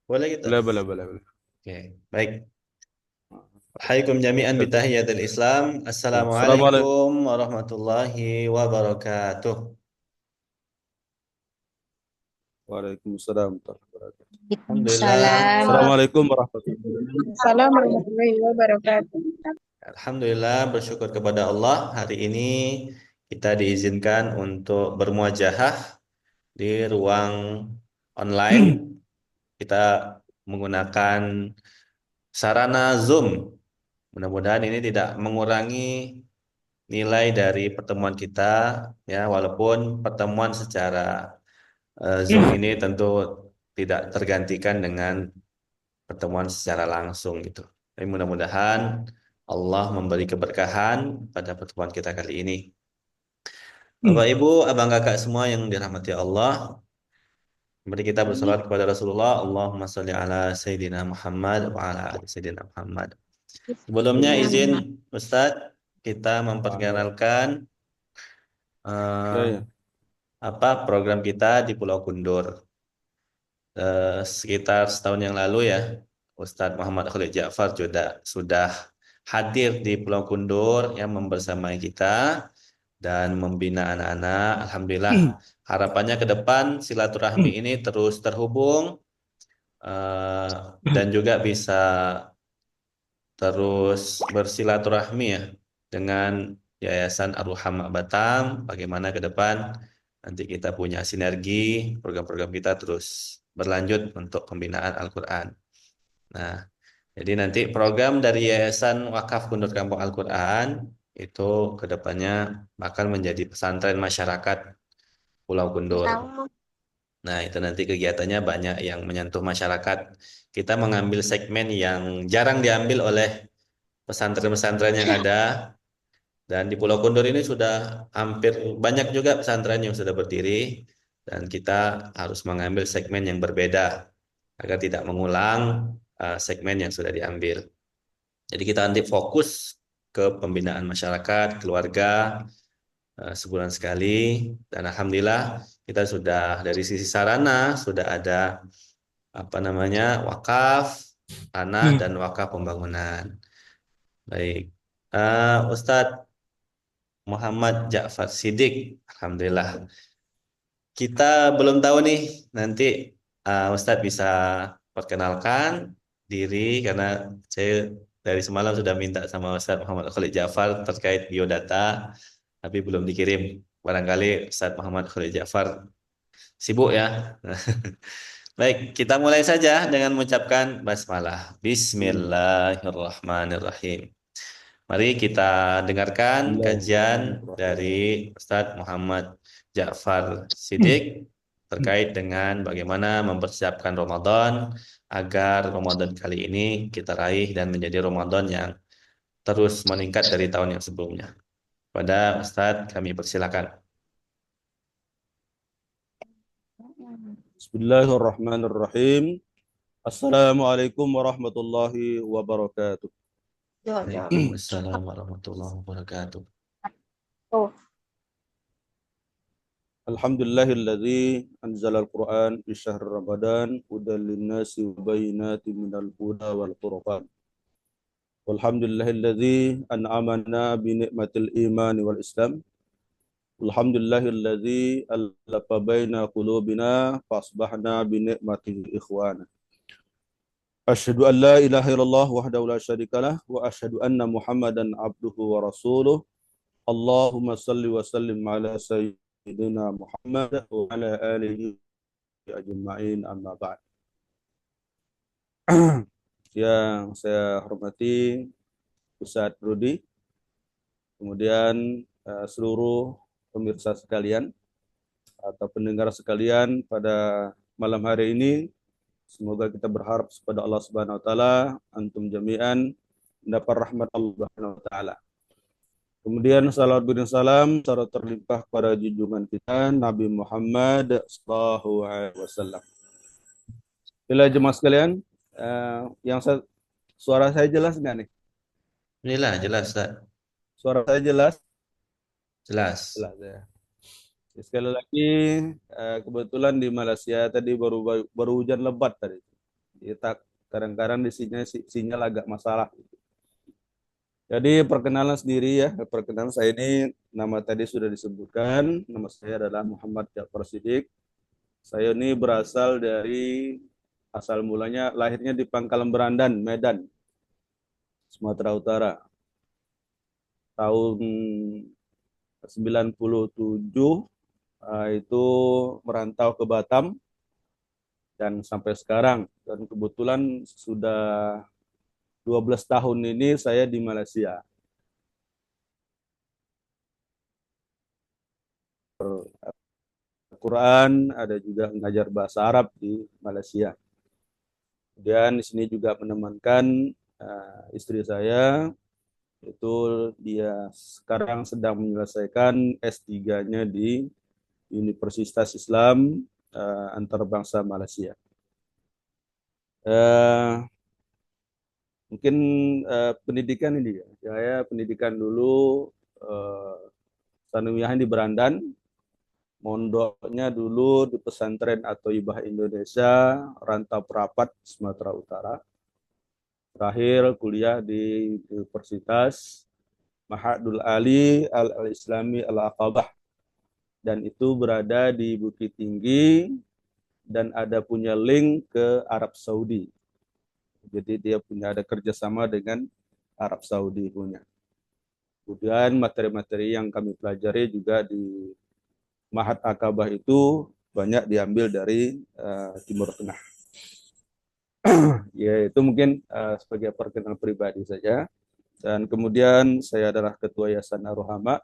Boleh gitu? Boleh, boleh, boleh, boleh. Oke, baik. Wahaikum jami'an bitahiyatil Islam. Assalamualaikum. Assalamualaikum warahmatullahi wabarakatuh. Waalaikumsalam warahmatullahi wabarakatuh. Alhamdulillah. Waalaikumsalam. Assalamualaikum warahmatullahi wabarakatuh. Salam warahmatullahi wabarakatuh. Alhamdulillah bersyukur kepada Allah. Hari ini kita diizinkan untuk bermuajahah di ruang online. Kita menggunakan sarana Zoom. Mudah-mudahan ini tidak mengurangi nilai dari pertemuan kita, ya, walaupun pertemuan secara Zoom ini tentu tidak tergantikan dengan pertemuan secara langsung gitu. Tapi mudah-mudahan Allah memberi keberkahan pada pertemuan kita kali ini. Bapak Ibu, abang kakak semua yang dirahmati Allah, mari kita bersolat kepada Rasulullah. Allahumma sholli ala Sayyidina Muhammad wa ala ali Sayyidina Muhammad. Sebelumnya izin Ustadz kita memperkenalkan Ya, eh, ya. program kita di Pulau Kundur. Sekitar setahun yang lalu ya, Ustadz Muhammad Khalid Ja'far sudah hadir di Pulau Kundur yang membersamai kita dan membina anak-anak. Alhamdulillah, harapannya ke depan silaturahmi ini terus terhubung eh, dan juga bisa terus bersilaturahmi ya dengan Yayasan Ar-Ruham Batam. Bagaimana ke depan nanti kita punya sinergi, program-program kita terus berlanjut untuk pembinaan Al-Quran. Nah, jadi nanti program dari Yayasan Wakaf Kundur Kampung Al-Quran itu ke depannya bakal menjadi pesantren masyarakat Pulau Kundur. Nah, itu nanti kegiatannya banyak yang menyentuh masyarakat. Kita mengambil segmen yang jarang diambil oleh pesantren-pesantren yang ada. Dan di Pulau Kundur ini sudah hampir banyak juga pesantren yang sudah berdiri. Dan kita harus mengambil segmen yang berbeda agar tidak mengulang segmen yang sudah diambil. Jadi kita nanti fokus ke pembinaan masyarakat, keluarga, sebulan sekali. Dan alhamdulillah kita sudah dari sisi sarana sudah ada wakaf tanah dan wakaf pembangunan. Baik, Ustadz Muhammad Ja'far Siddiq, alhamdulillah. Kita belum tahu nih nanti Ustadz bisa perkenalkan diri karena saya dari semalam sudah minta sama Ustadz Muhammad Khalid Ja'far terkait biodata, tapi belum dikirim. Barangkali Ustadz Muhammad Khalid Ja'far sibuk ya. Baik, kita mulai saja dengan mengucapkan basmalah. Bismillahirrahmanirrahim. Mari kita dengarkan kajian dari Bismillahirrahmanirrahim. Ustadz Muhammad Ja'far Siddiq terkait dengan bagaimana mempersiapkan Ramadan agar Ramadan kali ini kita raih dan menjadi Ramadan yang terus meningkat dari tahun yang sebelumnya. Pada Ustadz kami persilakan. Bismillahirrahmanirrahim. Assalamualaikum warahmatullahi wabarakatuh. Waalaikumsalam warahmatullahi wabarakatuh. Oh, Alhamdulillahilladzi anzalal Qur'an fi syahr Ramadan hudan linnasi wa bayyinatin minal huda wal furqan. Walhamdulillahilladzi an'amana bi ni'matil iman wal Islam. Alhamdulillahilladzi alafa baina qulubina fa asbahna bi ni'matihi ikhwana. Asyhadu an la ilaha illallah wahdahu la syarikalah wa asyhadu anna Muhammadan abduhu wa rasuluh. Allahumma salli wa sallim ala sayyidina Muhammad wa ala alihi ajma'in amma ba'd. Yang saya hormati Ustadz Rudi, kemudian seluruh pemirsa sekalian atau pendengar sekalian pada malam hari ini, semoga kita berharap kepada Allah Subhanahu wa taala antum jami'an mendapat rahmat Allah Subhanahu wa taala. Kemudian salawat dan salam secara terlimpah pada junjungan kita Nabi Muhammad sallallahu alaihi wasallam. Bila jemaah sekalian, suara saya jelas nggak nih? Inilah jelas, Ustaz. Suara saya jelas? Jelas. Jelas ya. Sekali lagi, kebetulan di Malaysia tadi baru hujan lebat tadi. kita kadang-kadang di sini sinyal agak masalah. Jadi perkenalan sendiri ya, perkenalan saya ini nama tadi sudah disebutkan, nama saya adalah Muhammad Ja'far Siddiq. Saya ini berasal dari asal mulanya lahirnya di Pangkalan Berandan, Medan, Sumatera Utara. Tahun 97 itu merantau ke Batam dan sampai sekarang, dan kebetulan sudah 12 tahun ini saya di Malaysia. Quran, ada juga mengajar bahasa Arab di Malaysia. Kemudian di sini juga menemankan istri saya, itu dia sekarang sedang menyelesaikan S3-nya di Universitas Islam Antarabangsa Malaysia. Mungkin pendidikan ini ya, saya pendidikan dulu Sanawiyah di Berandan, mondoknya dulu di pesantren atau Ibah Indonesia, Rantau Perapat, Sumatera Utara. Terakhir kuliah di Universitas Mahadul Ali Al-Islami Al-Aqabah. Dan itu berada di Bukit Tinggi dan ada punya link ke Arab Saudi. Jadi dia punya ada kerjasama dengan Arab Saudi punya. Kemudian materi-materi yang kami pelajari juga di Mahad Aqabah itu banyak diambil dari Timur Tengah. Ya, itu mungkin sebagai perkenalan pribadi saja. Dan kemudian saya adalah Ketua Yayasan Ar-Rahama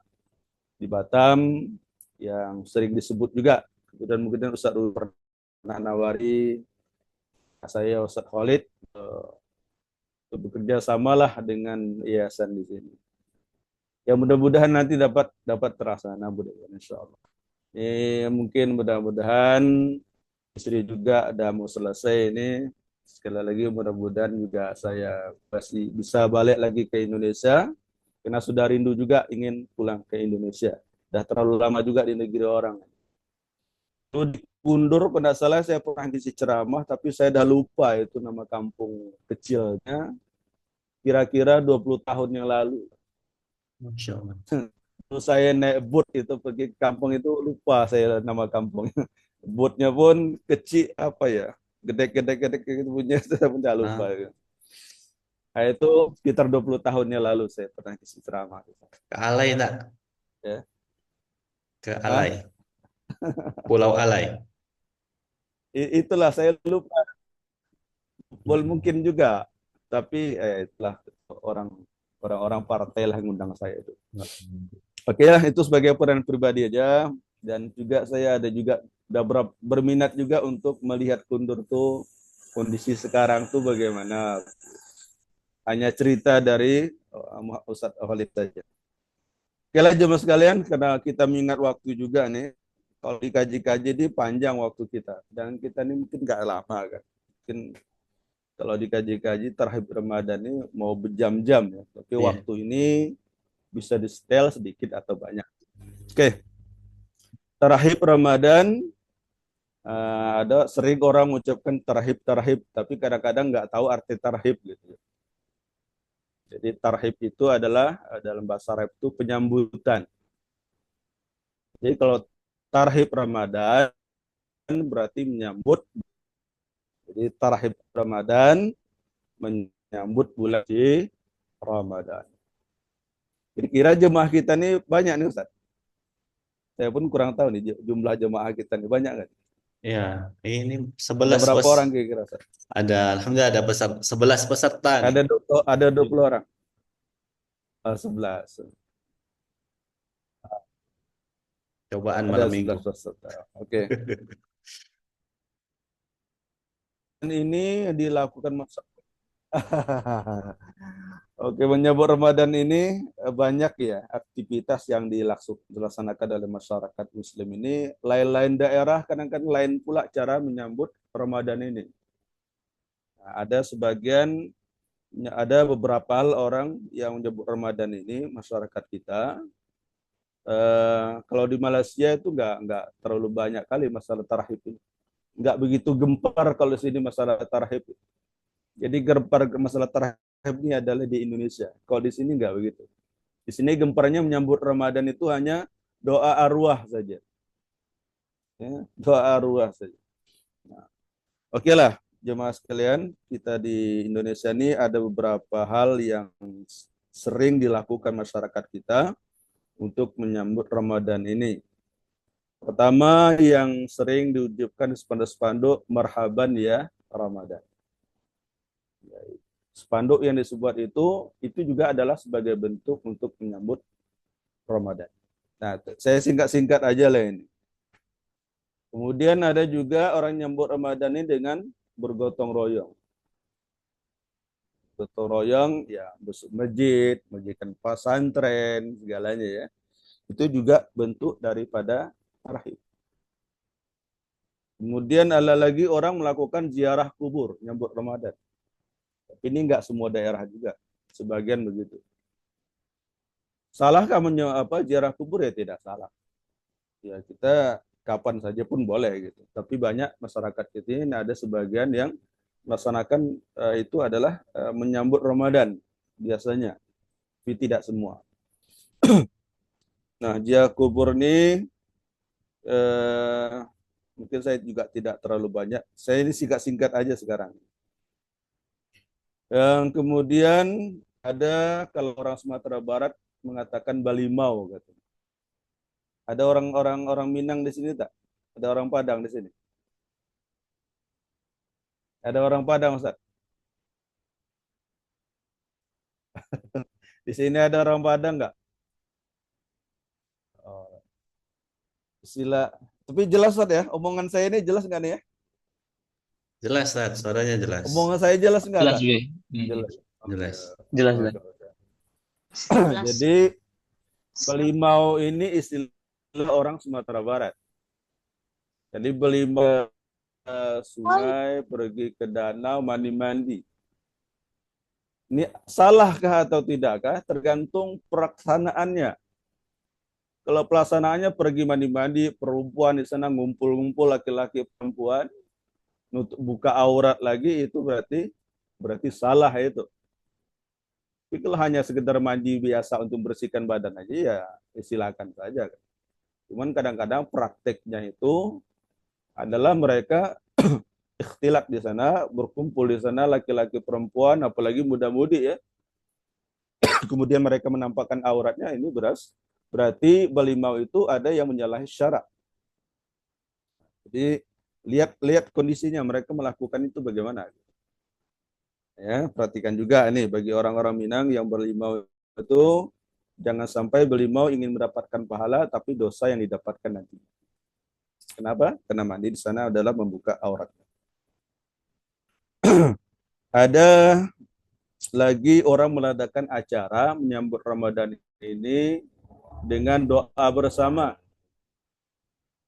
di Batam yang sering disebut juga. Kemudian Ustaz pernah nawari saya Ustaz Khalid untuk bekerja samalah dengan yayasan di sini. Ya mudah-mudahan nanti dapat terlaksana, mudah-mudahan insyaallah. Mungkin mudah-mudahan istri juga ada mau selesai ini. Sekali lagi mudah-mudahan juga saya pasti bisa balik lagi ke Indonesia karena sudah rindu juga ingin pulang ke Indonesia. Sudah terlalu lama juga di negeri orang. Itu di Kundur pada salah saya pernah ngisi ceramah tapi saya dah lupa itu nama kampung kecilnya. Kira-kira 20 tahun yang lalu. Masya Allah. Terus saya naik boat itu pergi ke kampung itu lupa saya nama kampungnya. Boatnya pun kecil apa ya? Gede-gede gitu punya saya pun dah lupa. Nah, itu sekitar 20 tahunnya lalu saya pernah ngisi ceramah. Ke Alai tak? Ya. Ke Hah? Alai. Pulau Alai. Itulah saya lupa. Mungkin juga, tapi itulah orang-orang partai lah yang undang saya itu. Oke lah, itu sebagai peran pribadi aja. Dan juga saya ada juga udah berminat juga untuk melihat Kundur tuh kondisi sekarang tuh bagaimana. Hanya cerita dari Ustadz Khalid saja. Oke lah jemaah sekalian, karena kita mengingat waktu juga nih. Kalau dikaji-kaji ini panjang waktu kita. Dan kita ini mungkin nggak lama kan. Mungkin kalau dikaji-kaji terhadap Ramadan ini mau berjam-jam ya. Tapi waktu ini bisa di-setel sedikit atau banyak. Oke. Terhadap Ramadan ada sering orang mengucapkan tarhib, tapi kadang-kadang nggak tahu arti tarhib gitu. Jadi tarhib itu adalah dalam bahasa Arab itu penyambutan. Jadi kalau tarhib Ramadan berarti menyambut. Jadi tarhib Ramadan menyambut bulan di Ramadan. Kira-kira jemaah kita ini banyak nih Ustaz. Saya pun kurang tahu nih jumlah jemaah kita ini banyak kan? Ya, ini Ada 11 berapa orang kira-kira Ustaz? alhamdulillah ada 11 peserta nih. Ada 20 orang. 11. Cobaan Ada malam minggu. 11 peserta. Oke. Dan ini dilakukan masa. Oke, menyambut Ramadan ini banyak ya aktivitas yang dilaksanakan oleh masyarakat Muslim ini. Lain-lain daerah kadang-kadang lain pula cara menyambut Ramadan ini. Nah, ada beberapa orang yang menyambut Ramadan ini masyarakat kita. Kalau di Malaysia itu nggak terlalu banyak kali masalah tarhib ini. Nggak begitu gempar kalau di sini masalah tarhib. Jadi gempar masalah tarhib ini adalah di Indonesia. Kalau di sini enggak begitu. Di sini gemparnya menyambut Ramadan itu hanya doa arwah saja. Ya, doa arwah saja. Nah, oke lah, jemaah sekalian, kita di Indonesia ini ada beberapa hal yang sering dilakukan masyarakat kita untuk menyambut Ramadan ini. Pertama yang sering diucapkan di spanduk-spanduk, marhaban ya Ramadan. Spanduk yang disebuat itu juga adalah sebagai bentuk untuk menyambut Ramadan. Nah, saya singkat-singkat aja lah ini. Kemudian ada juga orang nyambut Ramadan ini dengan bergotong royong. Gotong royong, ya besuk masjid, mendirikan pesantren, segalanya ya. Itu juga bentuk daripada tarhib. Kemudian ada lagi orang melakukan ziarah kubur, nyambut Ramadan. Tapi ini enggak semua daerah juga, sebagian begitu. Salahkah ziarah kubur? Ya tidak salah. Ya kita kapan saja pun boleh gitu. Tapi banyak masyarakat kita ini ada sebagian yang melaksanakan itu adalah menyambut Ramadan biasanya, tapi tidak semua. Nah, ziarah kubur ini mungkin saya juga tidak terlalu banyak. Saya ini singkat-singkat aja sekarang. Yang kemudian ada kalau orang Sumatera Barat mengatakan Balimau gitu. Ada orang Minang di sini tak? Ada orang Padang di sini? Ada orang Padang, Ustaz? Di sini ada orang Padang nggak? Oh, istilah. Tapi jelas Ustaz ya, omongan saya ini jelas nggak nih ya? Jelas, Tat. Suaranya jelas. Omongan saya jelas nggak, Jelas Kak? juga. Jelas. Oke. Jelas. Jelas, Oke, jelas. oke. Jelas. Jadi Belimau ini istilah orang Sumatera Barat. Jadi Belimau sungai, pergi ke danau, mandi-mandi. Ini salahkah atau tidakkah? Tergantung pelaksanaannya. Kalau pelaksanaannya pergi mandi-mandi, perempuan di sana ngumpul-ngumpul laki-laki perempuan, buka aurat lagi itu berarti salah itu. Tapi kalau hanya sekedar mandi biasa untuk bersihkan badan aja ya silakan saja. Cuman kadang-kadang prakteknya itu adalah mereka ikhtilat di sana, berkumpul di sana laki-laki perempuan, apalagi muda-mudi ya. Kemudian mereka menampakkan auratnya, ini berarti Balimau itu ada yang menyalahi syarak. Jadi lihat kondisinya mereka melakukan itu bagaimana. Ya, perhatikan juga nih bagi orang-orang Minang yang berlimau itu jangan sampai berlimau ingin mendapatkan pahala tapi dosa yang didapatkan nanti. Kenapa? Karena mandi di sana adalah membuka aurat. Ada lagi orang mengadakan acara menyambut Ramadan ini dengan doa bersama.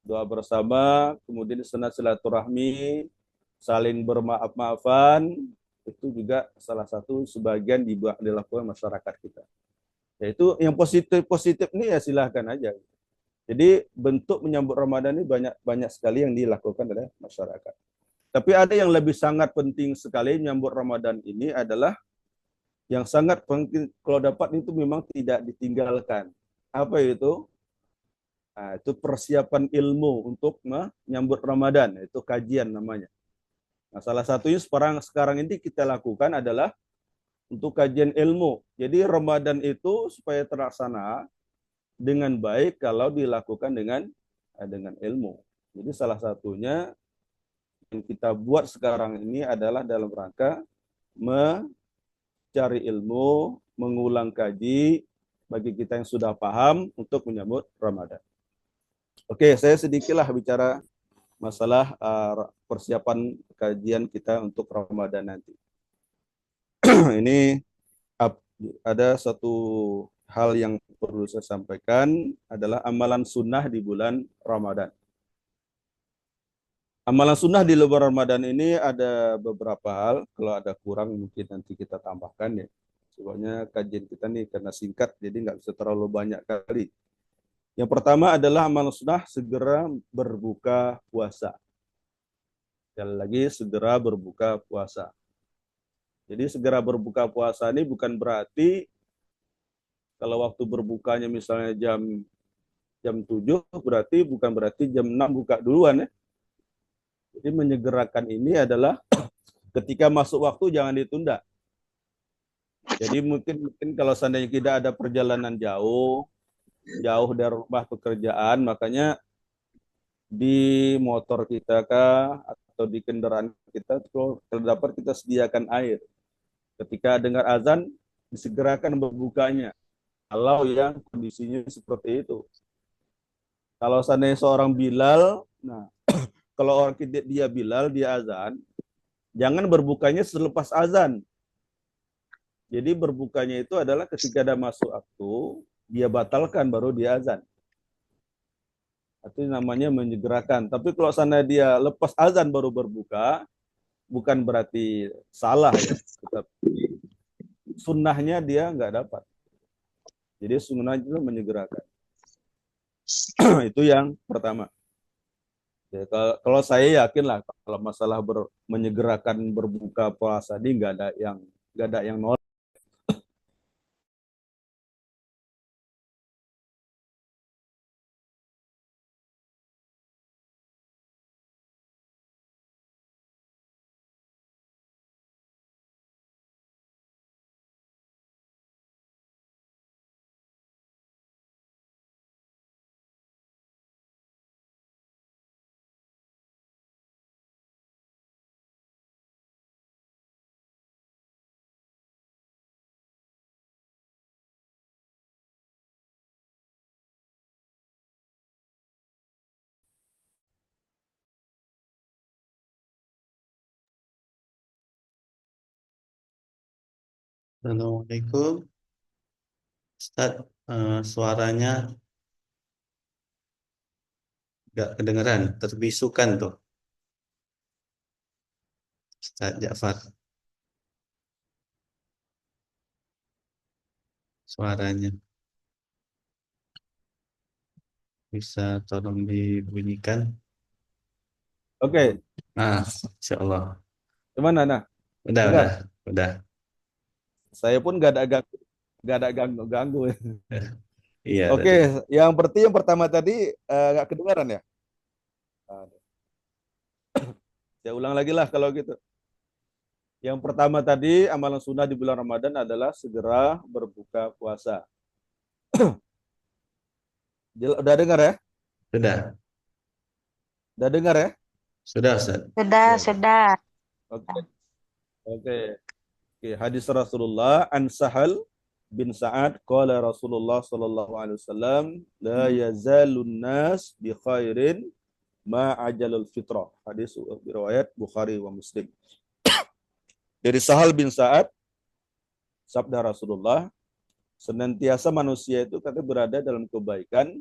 Doa bersama, kemudian sana silaturahmi, saling bermaaf-maafan, itu juga salah satu sebagian dilakukan masyarakat kita. Yaitu yang positif ini ya silahkan aja. Jadi bentuk menyambut Ramadan ini banyak sekali yang dilakukan oleh masyarakat. Tapi ada yang lebih sangat penting sekali menyambut Ramadan ini adalah yang sangat penting kalau dapat itu memang tidak ditinggalkan. Apa itu? Nah, itu persiapan ilmu untuk menyambut Ramadan, itu kajian namanya. Nah, salah satunya sekarang ini kita lakukan adalah untuk kajian ilmu. Jadi Ramadan itu supaya terlaksana dengan baik kalau dilakukan dengan ilmu. Jadi salah satunya yang kita buat sekarang ini adalah dalam rangka mencari ilmu, mengulang kaji bagi kita yang sudah paham untuk menyambut Ramadan. Oke, saya sedikitlah bicara masalah persiapan kajian kita untuk Ramadan nanti. Ini ada satu hal yang perlu saya sampaikan adalah amalan sunnah di bulan Ramadan. Amalan sunnah di bulan Ramadan ini ada beberapa hal. Kalau ada kurang mungkin nanti kita tambahkan ya. Soalnya kajian kita nih karena singkat jadi nggak bisa terlalu banyak kali. Yang pertama adalah amalan sunnah segera berbuka puasa. Sekali lagi segera berbuka puasa. Jadi segera berbuka puasa ini bukan berarti kalau waktu berbukanya misalnya jam jam 7 berarti bukan berarti jam 6 buka duluan ya. Jadi menyegerakan ini adalah ketika masuk waktu jangan ditunda. Jadi mungkin kalau seandainya tidak ada perjalanan jauh dari rumah pekerjaan, makanya di motor kita kah atau di kendaraan kita kalau terdapat kita sediakan air. Ketika dengar azan disegerakan berbukanya. Kalau yang kondisinya seperti itu. Kalau seandainya seorang Bilal, nah kalau orang dia Bilal dia azan, jangan berbukanya selepas azan. Jadi berbukanya itu adalah ketika ada masuk waktu, dia batalkan baru dia azan. Itu namanya menyegerakan. Tapi kalau sana dia lepas azan baru berbuka, bukan berarti salah ya. Tetapi sunnahnya dia nggak dapat. Jadi sunnah itu menyegerakan. Itu yang pertama. Ya, kalau saya yakin lah kalau masalah menyegerakan berbuka puasa ini nggak ada yang nolak. Assalamualaikum. Ustaz, suaranya nggak kedengeran, terbisukan tuh, Ustaz Ja'far. Suaranya bisa tolong dibunyikan. Oke, Nah, insya Allah. gimana? Nah, Udah, dengar. udah, udah. Saya pun nggak ada ganggu. Iya Oke, tadi. yang pertama tadi nggak kedengaran ya? Nah, saya ulang lagi lah kalau gitu. Yang pertama tadi amalan sunnah di bulan Ramadan adalah segera berbuka puasa. Udah dengar ya? Sudah, Udah dengar ya? sudah Ustaz. Sudah, Ya, ya. sudah. Oke, oke. Oke, hadis Rasulullah an Sahal bin Sa'ad qala Rasulullah sallallahu alaihi wasallam la yazalun nas bi khairin ma ajalul fitrah. Hadis riwayat Bukhari wa Muslim. Dari Sahal bin Sa'ad sabda Rasulullah, senantiasa manusia itu kata berada dalam kebaikan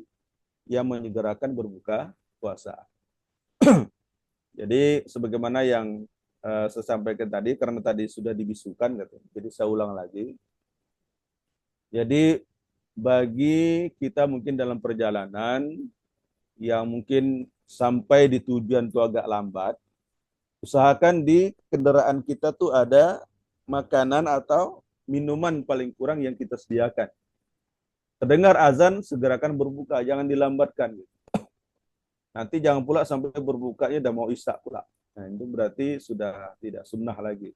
yang menyegerakan berbuka puasa. Jadi sebagaimana yang saya sampaikan tadi, karena tadi sudah dibisukan, gitu. Jadi saya ulang lagi. Jadi bagi kita mungkin dalam perjalanan yang mungkin sampai di tujuan itu agak lambat, usahakan di kendaraan kita tuh ada makanan atau minuman paling kurang yang kita sediakan. Terdengar azan, segerakan berbuka, jangan dilambatkan. Nanti jangan pula sampai berbukanya udah mau isya pula. Nah, itu berarti sudah tidak sunnah lagi.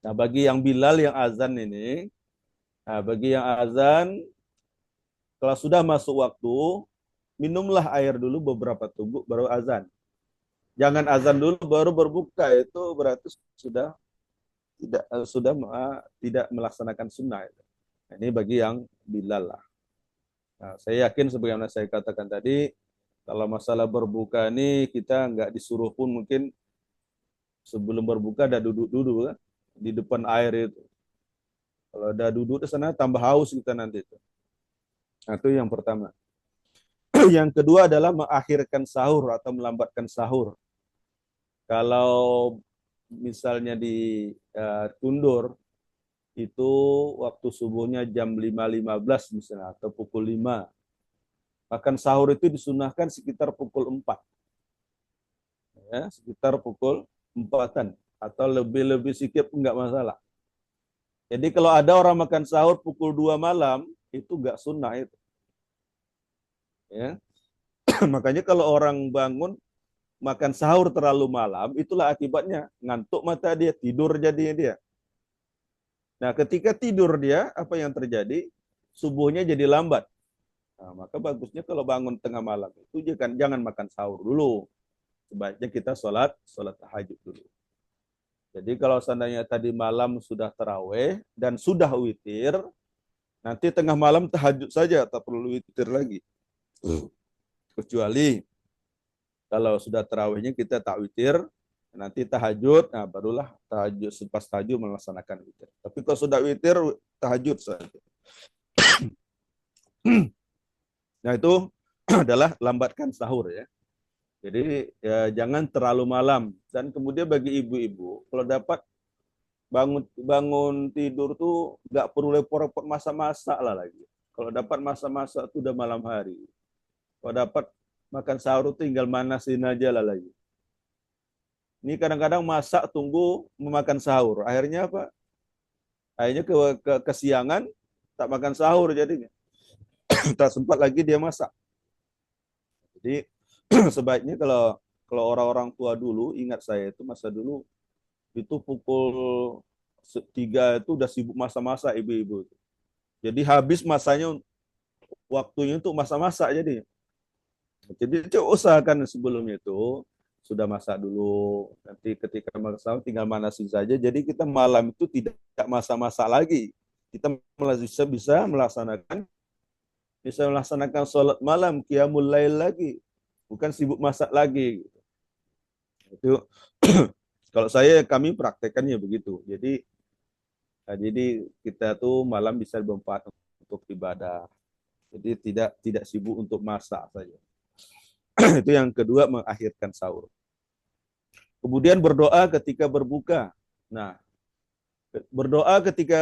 Nah, bagi yang Bilal yang azan ini, bagi yang azan, kalau sudah masuk waktu, minumlah air dulu beberapa teguk baru azan. Jangan azan dulu baru berbuka, itu berarti tidak melaksanakan sunnah. Nah, ini bagi yang Bilal lah. Nah, saya yakin sebagaimana saya katakan tadi, kalau masalah berbuka ini kita nggak disuruh pun mungkin sebelum berbuka ada duduk-duduk kan di depan air itu. Kalau ada duduk di sana tambah haus kita nanti itu. Nah, itu yang pertama. Yang kedua adalah mengakhirkan sahur atau melambatkan sahur. Kalau misalnya ditundur itu waktu subuhnya jam 5.15 misalnya atau pukul 5. Makan sahur itu disunahkan sekitar pukul 4. Ya, sekitar pukul 4-an atau lebih-lebih sikit enggak masalah. Jadi kalau ada orang makan sahur pukul 2 malam, itu enggak sunnah itu. Ya. Makanya kalau orang bangun makan sahur terlalu malam, itulah akibatnya ngantuk mata dia, tidur jadinya dia. Nah, ketika tidur dia, apa yang terjadi? Subuhnya jadi lambat. Nah, maka bagusnya kalau bangun tengah malam itu jangan makan sahur dulu. Sebaiknya kita sholat tahajud dulu. Jadi kalau seandainya tadi malam sudah taraweh dan sudah witir, nanti tengah malam tahajud saja, tak perlu witir lagi. Kecuali kalau sudah tarawehnya kita tak witir, nanti tahajud, nah barulah tahajud, selepas tahajud melaksanakan witir. Tapi kalau sudah witir, tahajud saja. Nah itu adalah lambatkan sahur ya. Jadi ya, jangan terlalu malam. Dan kemudian bagi ibu-ibu, kalau dapat bangun tidur tuh nggak perlu repot-repot masak-masak lah lagi. Kalau dapat masak-masak tuh udah malam hari. Kalau dapat makan sahur tinggal manasin aja lah lagi. Ini kadang-kadang masak tunggu memakan sahur. Akhirnya apa? Akhirnya kesiangan tak makan sahur jadinya. Tak sempat lagi dia masak. Jadi sebaiknya kalau orang-orang tua dulu, ingat saya itu masa dulu itu pukul 3 itu udah sibuk masa-masa ibu-ibu. Jadi habis masanya, waktunya untuk masa-masa jadi. Jadi coba usahakan sebelumnya itu sudah masak dulu. Nanti ketika masak tinggal manasin saja. Jadi kita malam itu tidak masak-masak lagi. Kita bisa melaksanakan sholat malam, qiyamul lail lagi. Bukan sibuk masak lagi. Itu kalau kami praktekannya begitu. Jadi kita tuh malam bisa bermanfaat untuk ibadah. Jadi tidak sibuk untuk masak saja. Itu yang kedua, mengakhirkan sahur. Kemudian berdoa ketika berbuka. Nah, berdoa ketika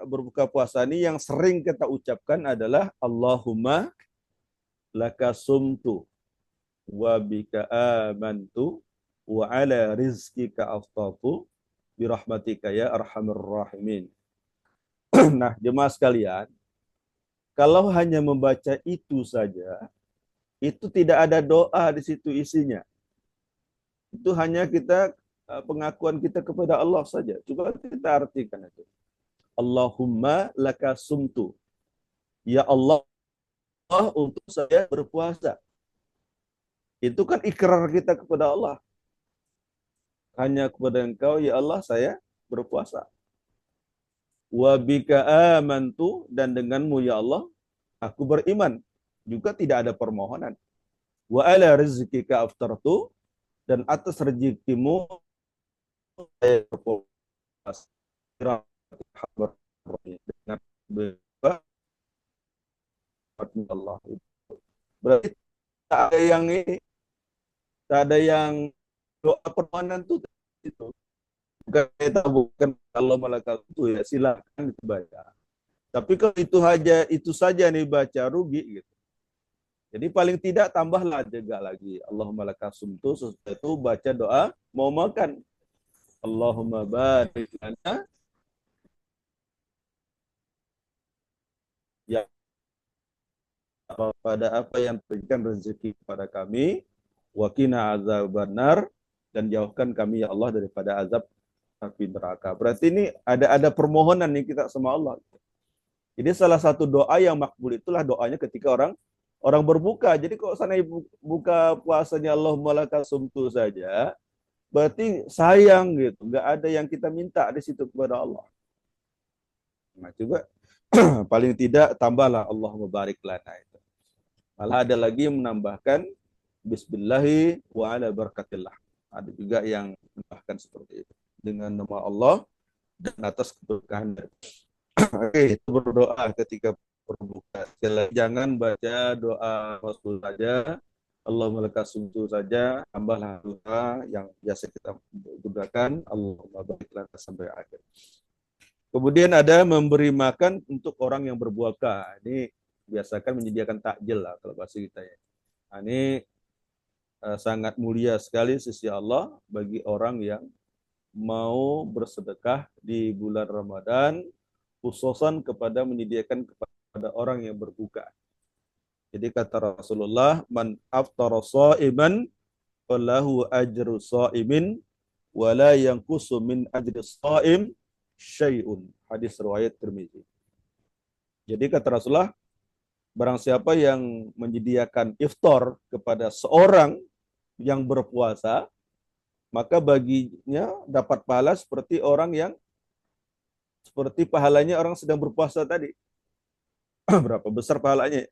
berbuka puasa ini yang sering kita ucapkan adalah Allahumma laka sumtu wa bika amantu wa ala rizkika aftatu birahmatika ya arhamar rahimin. Nah, jemaah sekalian, kalau hanya membaca itu saja, itu tidak ada doa di situ isinya. Itu hanya pengakuan kita kepada Allah saja. Coba kita artikan itu. Allahumma laka sumtu. Ya Allah, untuk saya berpuasa. Itu kan ikrar kita kepada Allah. Hanya kepada Engkau, ya Allah, saya berpuasa. Wa bika amantu, dan denganmu, ya Allah, aku beriman. Juga tidak ada permohonan. Wa ala rizkika aftartu, dan atas rezekimu saya berpuasa. Dengan Allah. Berarti tak ada yang ini, tak ada yang doa permohonan itu. Bukan kalau malaikat itu ya silakan dibaca. Tapi kalau itu saja nih baca rugi gitu. Jadi paling tidak tambahlah juga lagi. Allahumma laka sumtu, sesudah itu baca doa mau makan. Allahumma barik lana ya pada apa yang berikan rezeki kepada kami, wa qina azabannar, dan jauhkan kami ya Allah daripada azab api neraka. Berarti ini ada permohonan nih kita sama Allah. Jadi salah satu doa yang makbul itulah doanya ketika orang berbuka. Jadi kalau sana buka puasanya Allahumma laka sumtu saja, berarti sayang gitu. Nggak ada yang kita minta di situ kepada Allah. Nah, coba paling tidak tambahlah Allahumma barik lana itu. Malah ada lagi yang menambahkan bismillahi wa ala barakatillah. Ada juga yang menambahkan seperti itu. Dengan nama Allah dan atas keberkahan. Oke, itu berdoa ketika berbuka. Jangan baca doa Rasul saja, Allahumma laka sumtu saja, tambahlah doa yang biasa kita gunakan, Allahumma barik lana sampai akhir. Kemudian ada memberi makan untuk orang yang berbuka. Ini biasakan menyediakan takjil lah kalau bahasa kita ya. Nah, ini sangat mulia sekali sisi Allah bagi orang yang mau bersedekah di bulan Ramadan, khususan kepada menyediakan kepada orang yang berbuka. Jadi kata Rasulullah, man aftara sha'iman falahu ajru sha'imin wala yanqusu min ajri sha'im syai'un. Hadis riwayat Tirmizi. Jadi kata Rasulullah, barang siapa yang menyediakan iftar kepada seorang yang berpuasa, maka baginya dapat pahala seperti pahalanya orang sedang berpuasa tadi. Berapa besar pahalanya?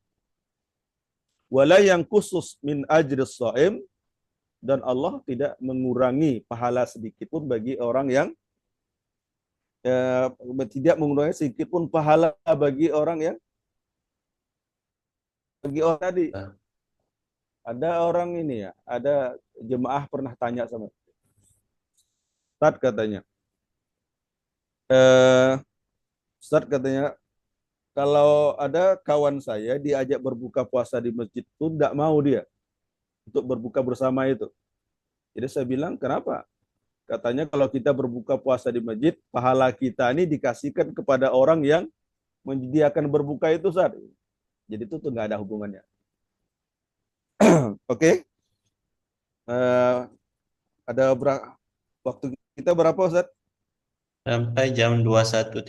Wala yang khusus min ajri shaim, dan Allah tidak mengurangi pahala sedikit pun bagi orang yang tidak mengurangi sedikit pun pahala bagi orang tadi. Nah, Ada orang ini ya, ada jemaah pernah tanya sama Ustaz, katanya, Ustaz katanya, kalau ada kawan saya diajak berbuka puasa di masjid itu tidak mau dia untuk berbuka bersama itu. Jadi saya bilang, kenapa? Katanya kalau kita berbuka puasa di masjid, pahala kita ini dikasihkan kepada orang yang menyediakan berbuka itu, Ustaz. Jadi itu tuh nggak ada hubungannya. Oke? Eh, ada waktu kita berapa, Ustaz? sampai jam 21.30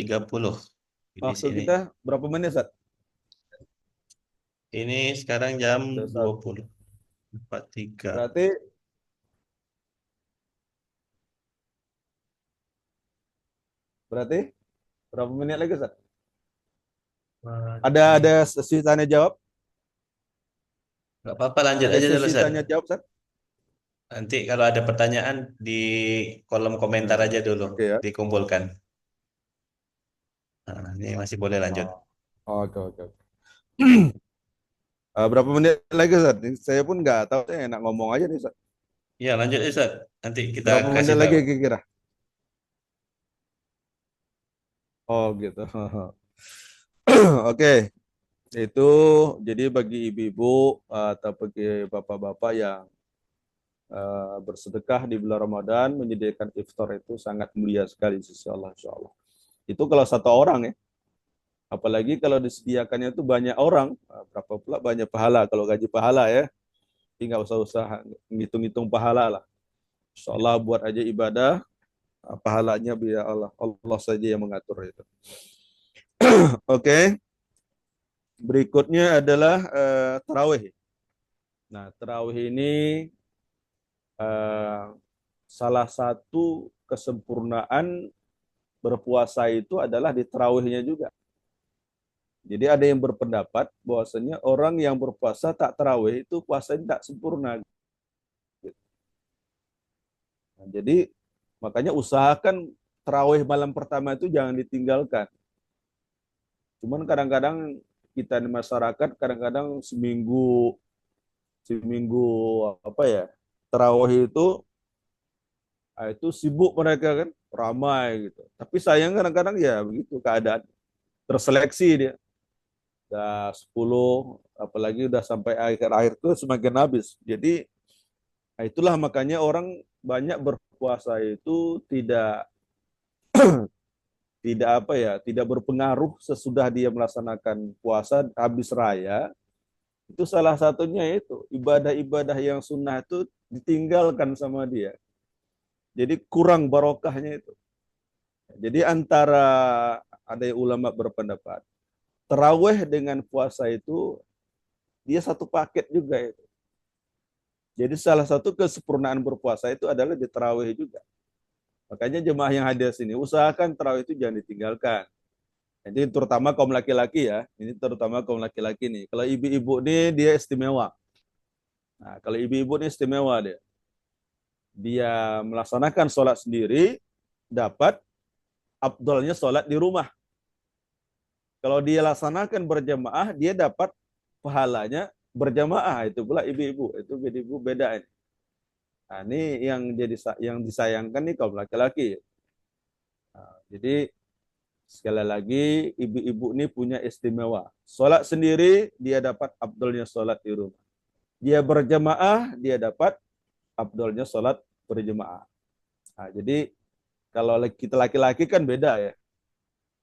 di Waktu sini. kita berapa menit, Ustaz? Ini sekarang jam Udah, Ustaz. 20.43. Berarti berarti berapa menit lagi, Ustaz? Ada sesi tanya jawab? Nggak apa-apa, lanjut Ada aja dulu, sesi Ustaz. tanya jawab, Ustaz? Nanti kalau ada pertanyaan di kolom komentar aja dulu, Oke ya. dikumpulkan. Nah, ini masih boleh lanjut. Oke, oke. Berapa menit lagi, Ustaz? Saya pun nggak tahu, saya enak ngomong aja nih, Ustaz. Ya, lanjut Ustaz. Nanti kita Berapa kasih menit tahu. lagi kira-kira? Oh, gitu. Oke, itu jadi bagi ibu-ibu atau bagi bapak-bapak yang bersedekah di bulan Ramadan, menyediakan iftar itu sangat mulia sekali di sisi Allah, insya Allah. Itu kalau satu orang ya. Apalagi kalau disediakannya itu banyak orang, berapa pula banyak pahala kalau gaji pahala ya. Tinggal usah-usah ngitung-ngitung pahala lah. Insya Allah buat aja ibadah, pahalanya biar Allah saja yang mengatur itu. Oke. Berikutnya adalah tarawih. Nah, tarawih ini salah satu kesempurnaan berpuasa itu adalah di tarawihnya juga. Jadi ada yang berpendapat bahwasanya orang yang berpuasa tak tarawih itu puasanya tak sempurna. Nah, jadi makanya usahakan tarawih malam pertama itu jangan ditinggalkan. Cuman kadang-kadang kita di masyarakat kadang-kadang seminggu apa ya, tarawih itu sibuk mereka kan, ramai gitu. Tapi sayang kadang-kadang ya begitu keadaan, terseleksi dia. Udah 10, apalagi udah sampai akhir-akhir itu semakin habis. Jadi itulah makanya orang banyak berpuasa itu tidak apa ya, tidak berpengaruh sesudah dia melaksanakan puasa habis raya. Itu salah satunya itu ibadah-ibadah yang sunnah itu ditinggalkan sama dia. Jadi kurang barokahnya itu. Jadi antara ada ulama berpendapat tarawih dengan puasa itu dia satu paket juga itu. Jadi salah satu kesempurnaan berpuasa itu adalah di tarawih juga. Makanya jemaah yang hadir sini usahakan tarawih itu jangan ditinggalkan. Jadi terutama kaum laki-laki ya. Ini terutama kaum laki-laki nih. Kalau ibu-ibu nih dia istimewa. Nah, kalau ibu-ibu nih istimewa dia. Dia melaksanakan sholat sendiri, dapat afdalnya sholat di rumah. Kalau dia laksanakan berjamaah, dia dapat pahalanya berjamaah. Itu pula ibu-ibu. Itu ibu-ibu beda ini. Nah, ini yang disayangkan nih kaum laki-laki. Nah, jadi sekali lagi ibu-ibu ini punya istimewa. Sholat sendiri dia dapat afdalnya sholat di rumah. Dia berjamaah dia dapat afdalnya sholat berjamaah. Nah, jadi Kalau kita laki-laki kan beda ya.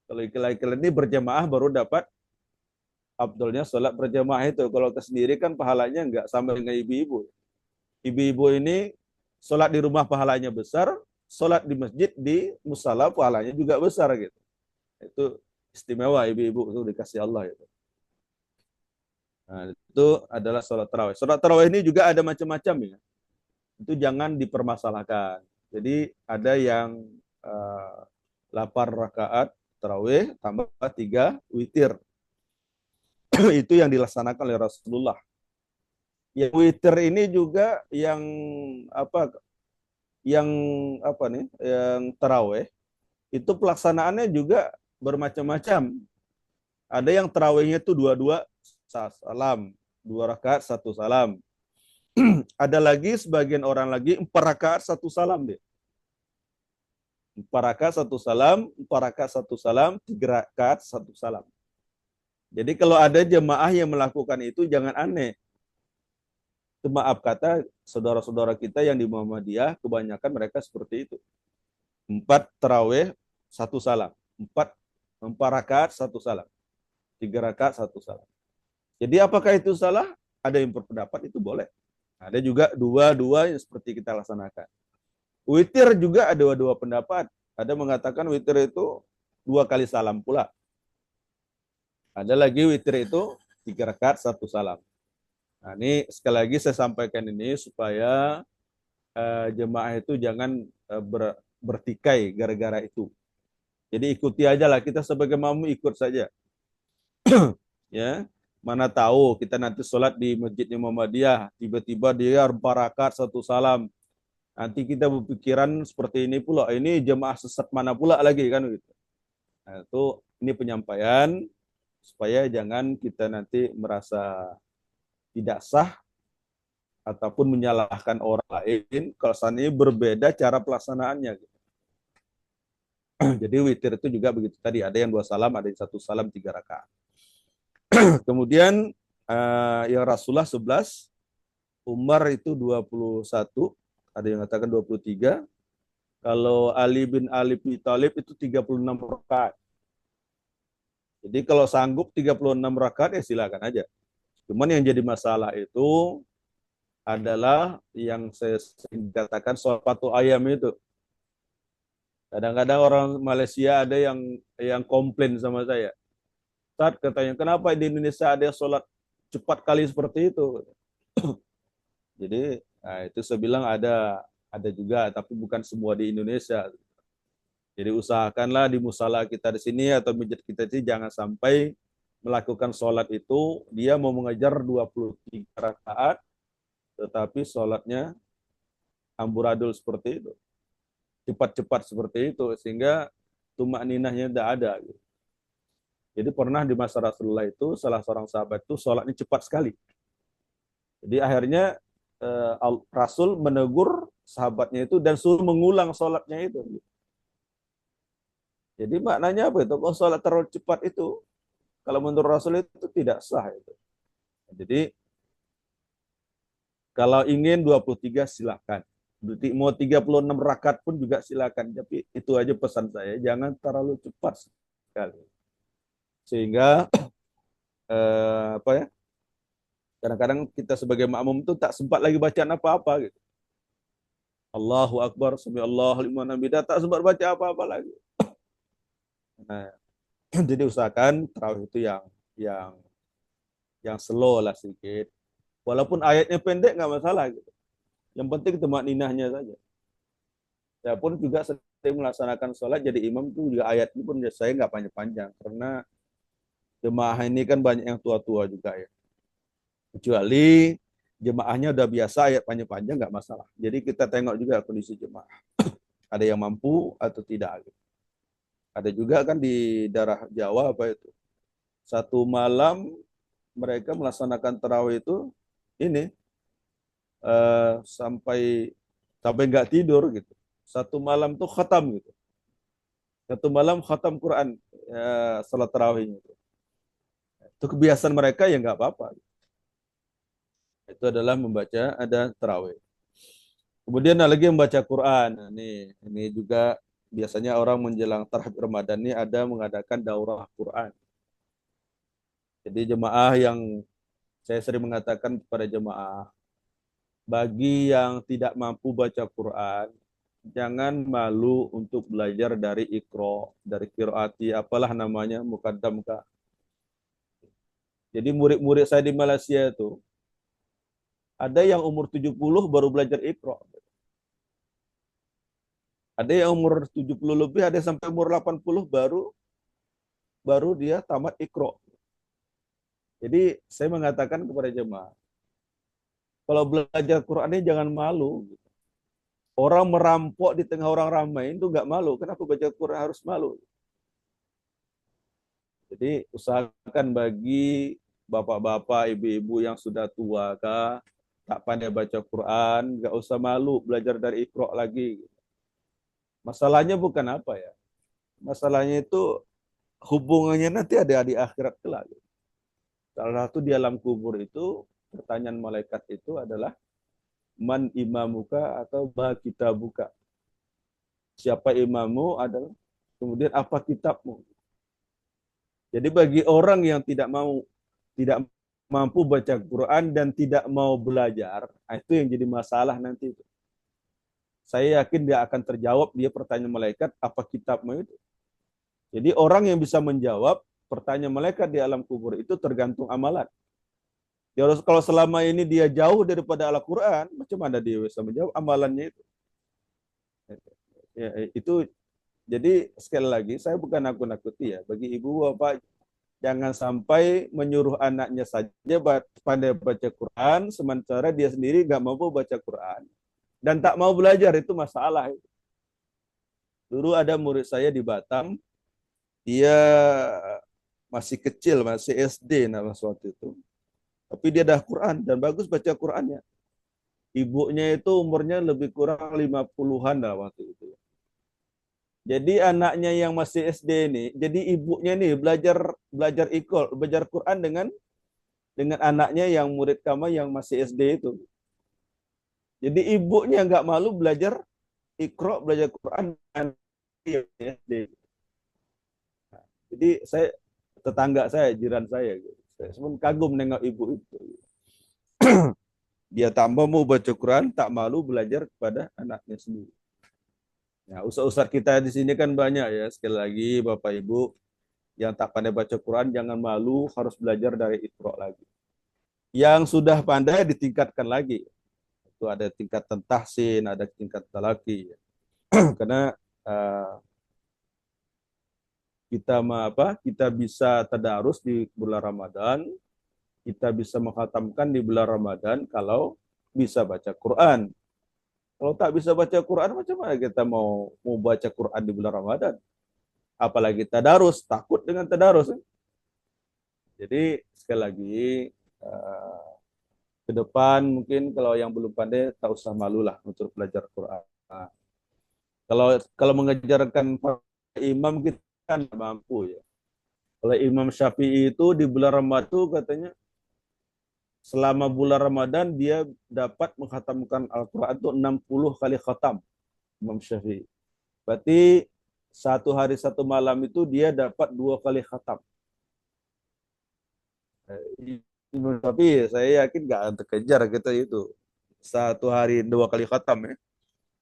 Kalau laki-laki ini berjamaah baru dapat afdolnya sholat berjamaah itu. Kalau ke sendiri kan pahalanya nggak sama dengan ibu-ibu. Ibu-ibu ini sholat di rumah pahalanya besar, sholat di masjid di musala pahalanya juga besar gitu. Itu istimewa ibu-ibu itu dikasih Allah itu. Nah, itu adalah sholat tarawih. Sholat tarawih ini juga ada macam-macam ya. Itu jangan dipermasalahkan. Jadi ada yang 8 rakaat tarawih tambah 3 witir. Itu yang dilaksanakan oleh Rasulullah. Yang witir ini juga apa yang apa nih? Yang tarawih itu pelaksanaannya juga bermacam-macam. Ada yang tarawihnya itu dua-dua salam, 2 rakaat 1 salam. Ada lagi sebagian orang lagi 4 rakaat 1 salam deh. 4 rakaat 1 salam, 4 rakaat 1 salam, 3 rakaat 1 salam. Jadi kalau ada jemaah yang melakukan itu jangan aneh. Itu maaf kata saudara-saudara kita yang di Muhammadiyah, kebanyakan mereka seperti itu. 4 tarawih 1 salam, 4 rakaat 1 salam, 3 rakaat 1 salam. Jadi apakah itu salah? Ada yang berpendapat itu boleh. Ada juga dua-dua yang seperti kita laksanakan. Witir juga ada dua pendapat. Ada mengatakan witir itu 2 kali salam pula. Ada lagi witir itu 3 rakaat 1 salam. Nah, ini sekali lagi saya sampaikan ini supaya jemaah itu jangan bertikai gara-gara itu. Jadi ikuti aja lah, kita sebagai makmum ikut saja. Ya, mana tahu kita nanti sholat di masjidnya Muhammadiyah, tiba-tiba dia 4 rakaat 1 salam. Nanti kita berpikiran seperti ini pula, ini jemaah sesat mana pula lagi kan gitu. Nah, itu ini penyampaian supaya jangan kita nanti merasa tidak sah ataupun menyalahkan orang lain kalau seandainya berbeda cara pelaksanaannya. Jadi witir itu juga begitu tadi, ada yang 2 salam, ada yang 1 salam 3 rakaat. Kemudian yang Rasulullah 11, Umar itu 21, ada yang mengatakan 23. Kalau Ali bin Ali Thalib itu 36 rakaat. Jadi kalau sanggup 36 rakaat ya silakan aja. Cuman yang jadi masalah itu adalah yang saya sering katakan soal patu ayam itu. Kadang-kadang orang Malaysia ada yang komplain sama saya. Saat katanya, kenapa di Indonesia ada sholat cepat kali seperti itu? Jadi, nah itu saya bilang ada juga, tapi bukan semua di Indonesia. Jadi usahakanlah di musala kita di sini atau masjid kita ini jangan sampai melakukan sholat itu, dia mau mengejar 23 rakaat, tetapi sholatnya amburadul seperti itu. Cepat-cepat seperti itu, sehingga tumak ninahnya tidak ada. Jadi pernah di masa Rasulullah itu, salah seorang sahabat itu sholatnya cepat sekali. Jadi akhirnya Rasul menegur sahabatnya itu dan suruh mengulang sholatnya itu. Jadi maknanya apa itu? Kalau sholat terlalu cepat itu, kalau menurut Rasul itu tidak sah itu. Jadi kalau ingin 23 silakan. Mau 36 rakaat pun juga silakan. Tapi itu aja pesan saya, jangan terlalu cepat sekali. Sehingga apa ya? Kadang-kadang kita sebagai makmum itu tak sempat lagi bacaan apa-apa gitu. Allahu Akbar, sami Allahu liman hamidah, tak sempat baca apa-apa lagi. Nah, jadi usahakan tarawih itu yang slow lah sedikit. Walaupun ayatnya pendek nggak masalah gitu. Yang penting temak ninahnya saja. Saya pun juga sering melaksanakan sholat jadi imam itu juga ayatnya pun saya nggak panjang-panjang karena jemaah ini kan banyak yang tua-tua juga ya. Kecuali jemaahnya udah biasa ayat panjang-panjang nggak masalah. Jadi kita tengok juga kondisi jemaah. Ada yang mampu atau tidak. Gitu. Ada juga kan di daerah Jawa apa itu. Satu malam mereka melaksanakan tarawih itu ini sampai nggak tidur gitu. Satu malam tuh khatam gitu. Satu malam khatam Quran salat tarawihnya itu. Itu kebiasaan mereka ya nggak apa-apa. Itu adalah membaca ada tarawih. Kemudian ada lagi membaca Quran. Nah, ini juga biasanya orang menjelang Tarhib Ramadan ini ada mengadakan daurah Quran. Jadi jemaah yang saya sering mengatakan kepada jemaah, bagi yang tidak mampu baca Quran, jangan malu untuk belajar dari Iqra, dari Qiraati, apalah namanya, Muqaddam kah. Jadi murid-murid saya di Malaysia itu, ada yang umur 70 baru belajar Iqra. Ada yang umur 70 lebih, ada yang sampai umur 80 baru dia tamat Iqra. Jadi saya mengatakan kepada jemaah, kalau belajar Quran ini jangan malu. Orang merampok di tengah orang ramai itu nggak malu. Kenapa baca Quran harus malu? Jadi usahakan bagi bapak-bapak, ibu-ibu yang sudah tua kah, tak pandai baca Quran, nggak usah malu belajar dari Iqra lagi. Masalahnya bukan apa ya? Masalahnya itu hubungannya nanti ada di akhirat kelak. Salah satu di alam kubur itu pertanyaan malaikat itu adalah man imamuka atau ma kitabuka. Siapa imammu adalah kemudian apa kitabmu. Jadi bagi orang yang tidak mampu baca Quran dan tidak mau belajar, itu yang jadi masalah nanti. Saya yakin dia akan terjawab dia pertanyaan malaikat apa kitabmu itu. Jadi orang yang bisa menjawab pertanyaan malaikat di alam kubur itu tergantung amalan. Ya, kalau selama ini dia jauh daripada Al-Quran, macam mana dia bisa menjawab amalannya itu? Ya, itu jadi sekali lagi saya bukan nakut-nakuti ya. Bagi ibu bapak jangan sampai menyuruh anaknya saja pandai baca Quran, sementara dia sendiri nggak mampu baca Quran dan tak mau belajar, itu masalah. Dulu ada murid saya di Batam, dia masih kecil, masih SD nama suatu itu. Tapi dia dah Quran dan bagus baca Qurannya. Ibunya itu umurnya lebih kurang 50-an lah waktu itu. Jadi anaknya yang masih SD ini, jadi ibunya nih belajar Iqra, belajar Quran dengan anaknya yang murid kama yang masih SD itu. Jadi ibunya nggak malu belajar Iqra, belajar Quran dengan SD. Jadi tetangga saya, jiran saya, saya pun kagum nengok ibu itu. Dia tambah mau baca Quran, tak malu belajar kepada anaknya sendiri. Nah, ustaz-ustaz kita di sini kan banyak ya. Sekali lagi Bapak Ibu yang tak pandai baca Quran jangan malu, harus belajar dari Iqra lagi. Yang sudah pandai ditingkatkan lagi. Itu ada tingkatan tahsin, ada tingkat talaki. Karena kita bisa tadarus di bulan Ramadan, kita bisa menghatamkan di bulan Ramadan kalau bisa baca Quran. Kalau tak bisa baca Quran, macam mana kita mau baca Quran di bulan Ramadan? Apalagi tadarus, takut dengan tadarus. Jadi sekali lagi ke depan mungkin kalau yang belum pandai tak usah malulah untuk belajar Quran. Kalau mengajarkan imam kita kan mampu ya. Kalau Imam Syafi'i itu di bulan Ramadan katanya selama bulan Ramadan dia dapat menghatamkan Al-Quran itu 60 kali khatam. Imam Syafi'i. Berarti satu hari satu malam itu dia dapat 2 kali khatam. Imam Syafi'i saya yakin nggak akan terkejar kita itu. Satu hari 2 kali khatam ya.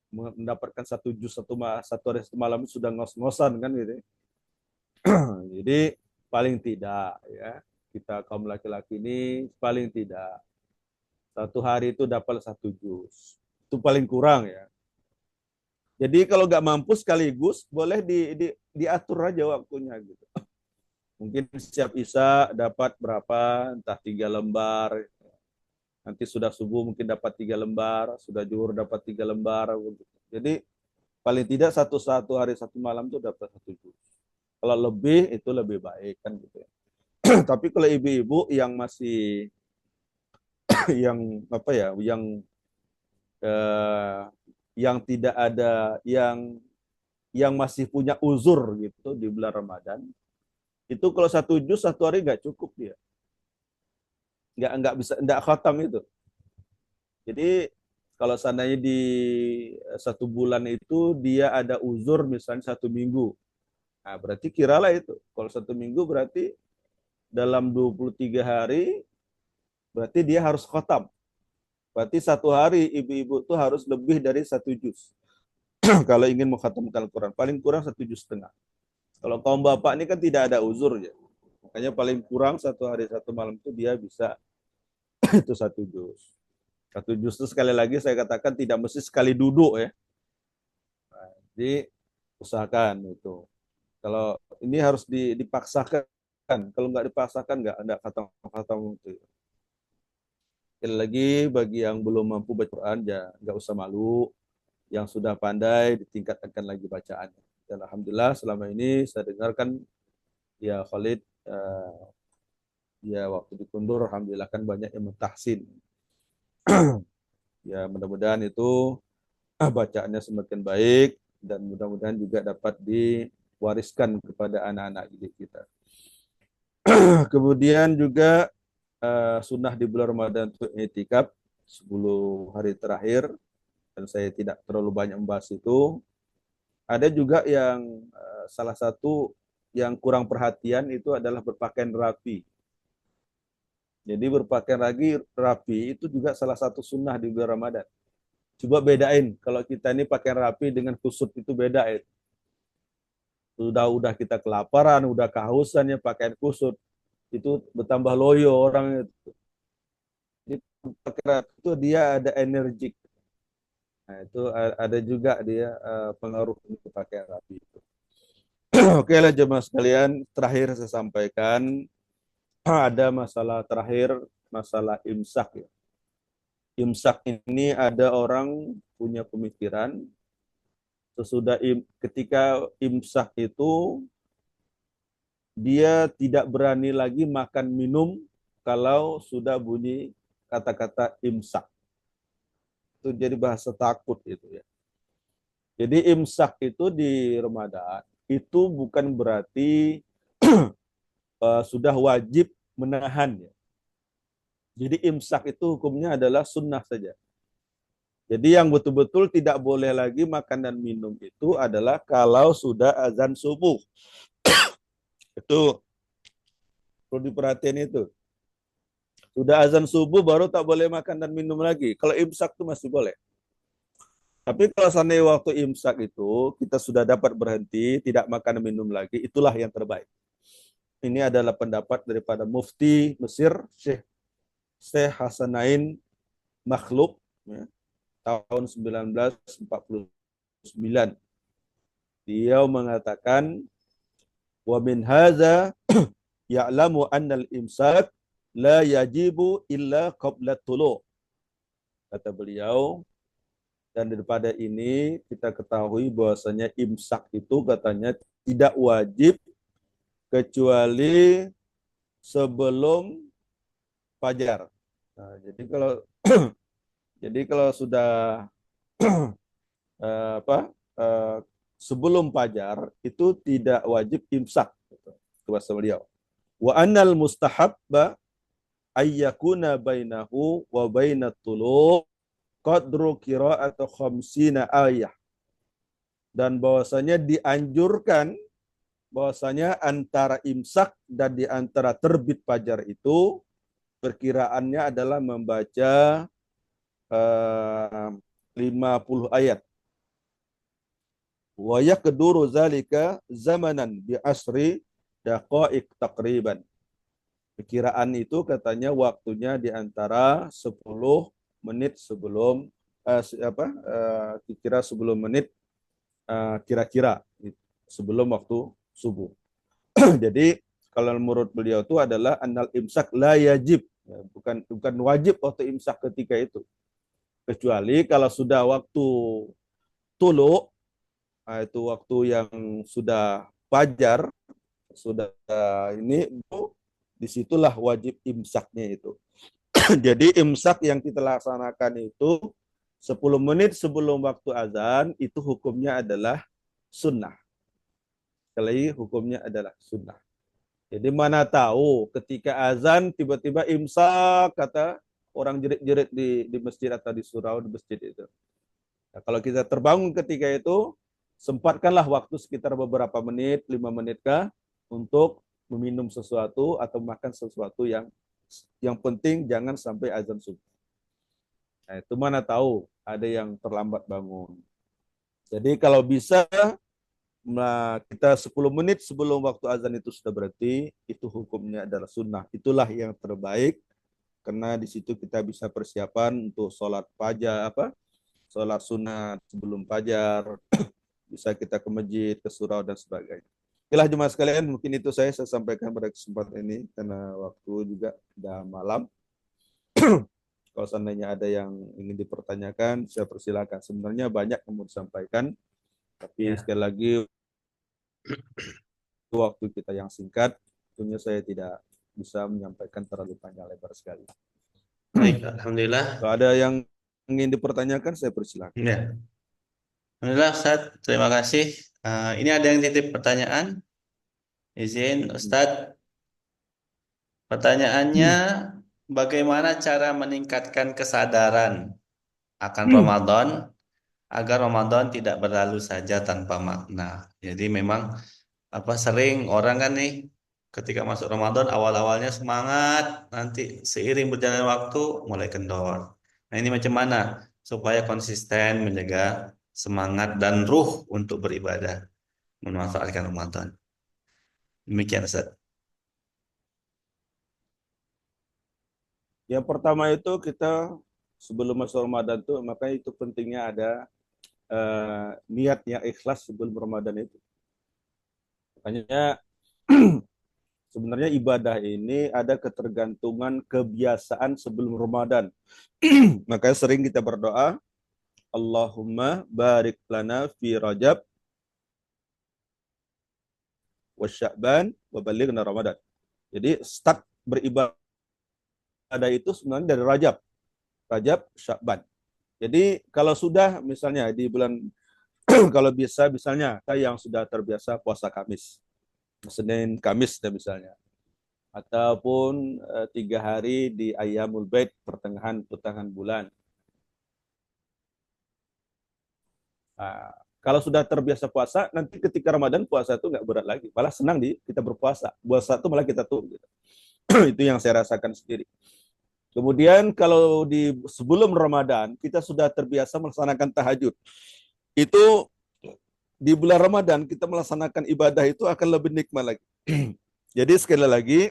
Mendapatkan satu juz satu hari satu malam itu sudah ngos-ngosan kan gitu. Jadi paling tidak ya kita kaum laki-laki ini paling tidak satu hari itu dapat satu juz. Itu paling kurang ya. Jadi kalau nggak mampu sekaligus boleh diatur aja waktunya gitu. Mungkin setiap Isya dapat berapa, entah 3 lembar. Nanti sudah subuh mungkin dapat 3 lembar, sudah zuhur dapat 3 lembar. Jadi paling tidak satu hari satu malam itu dapat satu juz. Kalau lebih itu lebih baik kan gitu ya. Tapi kalau ibu-ibu yang masih yang apa ya, yang tidak ada yang masih punya uzur gitu di bulan Ramadan, itu kalau satu juz satu hari nggak cukup dia, nggak bisa nggak khatam itu. Jadi Kalau seandainya di 1 bulan itu dia ada uzur misalnya 1 minggu. Nah, berarti kiralah itu. Kalau 1 minggu berarti dalam 23 hari, berarti dia harus khotam. Berarti 1 hari ibu-ibu itu harus lebih dari 1 juz. Kalau ingin mengkhatamkan Al-Quran. Paling kurang 1 juz setengah. Kalau kaum bapak ini kan tidak ada uzur ya. Makanya paling kurang 1 hari 1 malam itu dia bisa itu 1 juz. 1 juz itu sekali lagi saya katakan tidak mesti sekali duduk ya. Nah, jadi usahakan itu. Kalau ini harus dipaksakan. Kalau nggak dipaksakan nggak khatam itu. Sekali lagi bagi yang belum mampu baca Quran ya nggak usah malu. Yang sudah pandai ditingkatkan lagi bacaannya. Dan alhamdulillah selama ini saya dengarkan ya Khalid ya waktu dikundur alhamdulillah kan banyak yang mentahsin. Ya mudah-mudahan itu bacaannya semakin baik dan mudah-mudahan juga dapat diwariskan kepada anak-anak didik kita. Kemudian juga sunnah di bulan Ramadan itu i'tikaf 10 hari terakhir dan saya tidak terlalu banyak membahas itu. Ada juga yang salah satu yang kurang perhatian itu adalah berpakaian rapi. Jadi berpakaian rapi itu juga salah satu sunnah di bulan Ramadan. Coba bedain kalau kita ini pakaian rapi dengan kusut itu beda ya. Udah kita kelaparan, udah kehausan ya pakaian kusut itu bertambah loyo orang itu. Jadi pakaian rapi itu dia ada energik. Nah, itu ada juga dia pengaruh untuk pakaian rapi itu. Oke lah jemaah sekalian, terakhir saya sampaikan ada masalah terakhir, masalah imsak ya. Imsak ini ada orang punya pemikiran ketika imsak itu dia tidak berani lagi makan minum kalau sudah bunyi kata-kata imsak. Itu jadi bahasa takut itu ya. Jadi imsak itu di Ramadan itu bukan berarti sudah wajib menahan ya. Jadi imsak itu hukumnya adalah sunnah saja. Jadi yang betul-betul tidak boleh lagi makan dan minum itu adalah kalau sudah azan subuh. Itu perlu diperhatiin itu. Sudah azan subuh baru tak boleh makan dan minum lagi. Kalau imsak itu masih boleh. Tapi kalau seandainya waktu imsak itu kita sudah dapat berhenti, tidak makan dan minum lagi, itulah yang terbaik. Ini adalah pendapat daripada Mufti Mesir, Syekh Hasanain Makhluk, ya, tahun 1949. Dia mengatakan, wa min hadza ya'lamu anna al-imsak la yajibu illa qabla tulu'. Kata beliau, dan daripada ini kita ketahui bahwasanya imsak itu katanya tidak wajib kecuali sebelum fajar. Nah, jadi kalau sudah sebelum fajar itu tidak wajib imsak. Itu bahasa beliau. Wa annal mustahabba ayyakuna bainahu wa bainat tulu qadru qira'atu khamsina ayah. Dan bahwasanya dianjurkan bahwasanya antara imsak dan di antara terbit fajar itu perkiraannya adalah membaca 50 ayat. Wa yaqduru zalika zamanan bi asri daqaiq takriban. Perkiraan itu katanya waktunya di antara 10 menit sebelum kira 10 menit kira-kira sebelum waktu subuh. Jadi kalau menurut beliau itu adalah annal imsak la yajib, bukan wajib waktu imsak ketika itu. Kecuali kalau sudah waktu tulu, itu waktu yang sudah fajar, sudah ini disitulah wajib imsaknya itu. Jadi imsak yang kita laksanakan itu 10 menit sebelum waktu azan itu hukumnya adalah sunnah. Sekali hukumnya adalah sunnah. Jadi mana tahu ketika azan tiba-tiba imsak kata orang jerit-jerit di masjid atau di surau di masjid itu. Nah, kalau kita terbangun ketika itu, sempatkanlah waktu sekitar beberapa menit, 5 menit kah, untuk meminum sesuatu atau makan sesuatu yang penting jangan sampai azan subuh. Nah, itu mana tahu ada yang terlambat bangun. Jadi kalau bisa kita 10 menit sebelum waktu azan itu sudah berhenti, itu hukumnya adalah sunnah. Itulah yang terbaik karena di situ kita bisa persiapan untuk sholat fajar sholat sunat sebelum fajar, bisa kita ke masjid, ke surau dan sebagainya. Itulah jemaah sekalian, mungkin itu saya sampaikan pada kesempatan ini karena waktu juga sudah malam. Kalau seandainya ada yang ingin dipertanyakan, saya persilakan. Sebenarnya banyak yang mau disampaikan, tapi Ya. sekali lagi waktu kita yang singkat, tentunya saya tidak bisa menyampaikan terlalu panjang lebar sekali. Baik, alhamdulillah. Kalau ada yang ingin dipertanyakan, saya persilakan. Ya. Alhamdulillah, Ustaz. Terima kasih. Ini ada yang titip pertanyaan. Izin, Ustaz. Pertanyaannya, bagaimana cara meningkatkan kesadaran akan Ramadan agar Ramadan tidak berlalu saja tanpa makna? Jadi memang sering orang kan nih ketika masuk Ramadan awal-awalnya semangat, nanti seiring berjalannya waktu mulai kendor. Nah, ini macam mana supaya konsisten menjaga semangat dan ruh untuk beribadah memanfaatkan Ramadan? Demikian, Ustaz. Yang pertama itu kita sebelum masuk Ramadan itu, makanya itu pentingnya ada niat yang ikhlas sebelum Ramadan itu. Makanya sebenarnya ibadah ini ada ketergantungan kebiasaan sebelum Ramadan. Makanya sering kita berdoa, Allahumma barik lana fi Rajab wa Sya'ban wa balighna Ramadan. Jadi start beribadah itu sebenarnya dari Rajab, Sya'ban. Jadi kalau sudah misalnya di bulan kalau bisa misalnya yang sudah terbiasa puasa Kamis, Senin Kamis misalnya, ataupun 3 hari di Ayyamul Bait pertengahan bulan. Nah, kalau sudah terbiasa puasa, nanti ketika Ramadan puasa itu nggak berat lagi, malah senang kita berpuasa. Puasa itu malah kita tuh. Gitu. Itu yang saya rasakan sendiri. Kemudian kalau sebelum Ramadan kita sudah terbiasa melaksanakan tahajud, itu di bulan Ramadan kita melaksanakan ibadah itu akan lebih nikmat lagi. Jadi sekali lagi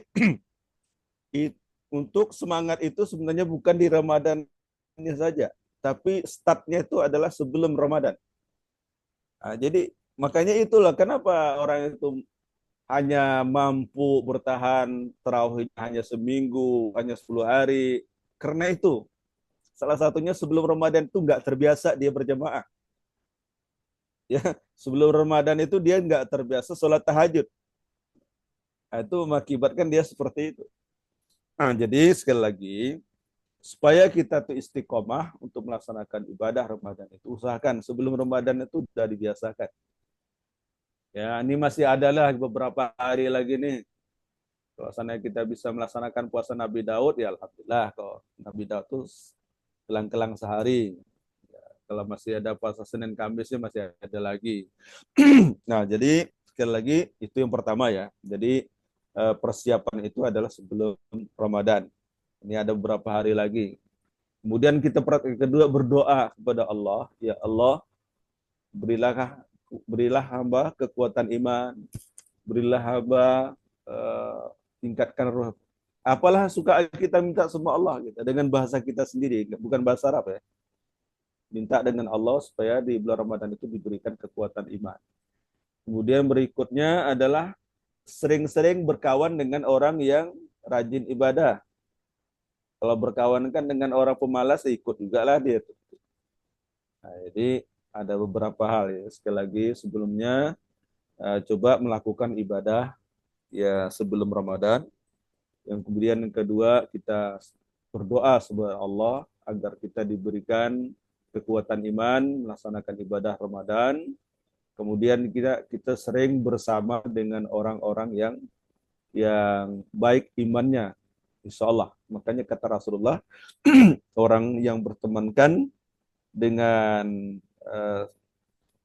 untuk semangat itu sebenarnya bukan di Ramadannya saja, tapi startnya itu adalah sebelum Ramadan. Nah, jadi makanya itulah kenapa orang itu hanya mampu bertahan tarawih hanya seminggu, hanya 10 hari. Karena itu, salah satunya sebelum Ramadan itu nggak terbiasa dia berjamaah. Ya, sebelum Ramadan itu dia nggak terbiasa sholat tahajud. Nah, itu mengakibatkan dia seperti itu. Nah, jadi sekali lagi, supaya kita tuh istiqomah untuk melaksanakan ibadah Ramadan itu, usahakan sebelum Ramadan itu sudah dibiasakan. Ya, ini masih ada lah beberapa hari lagi nih. Kalau sana kita bisa melaksanakan puasa Nabi Daud, ya alhamdulillah. Kalau Nabi Daud itu kelang-kelang sehari. Ya, kalau masih ada puasa Senin Kamisnya masih ada lagi. Nah, jadi sekali lagi itu yang pertama ya. Jadi persiapan itu adalah sebelum Ramadan. Ini ada beberapa hari lagi. Kemudian kita kedua berdoa kepada Allah, ya Allah, berilah hamba kekuatan iman, berilah hamba tingkatkan ruh. Apalah suka kita minta semua Allah gitu, dengan bahasa kita sendiri, bukan bahasa Arab ya. Minta dengan Allah supaya di bulan Ramadan itu diberikan kekuatan iman. Kemudian berikutnya adalah sering-sering berkawan dengan orang yang rajin ibadah. Kalau berkawan kan dengan orang pemalas, ikut juga lah dia. Nah, jadi ada beberapa hal ya. Sekali lagi sebelumnya coba melakukan ibadah ya sebelum Ramadan. Yang kemudian yang kedua kita berdoa kepada Allah agar kita diberikan kekuatan iman melaksanakan ibadah Ramadan. Kemudian kita sering bersama dengan orang-orang yang baik imannya. insya Allah. Makanya kata Rasulullah, orang yang bertemankan dengan eh,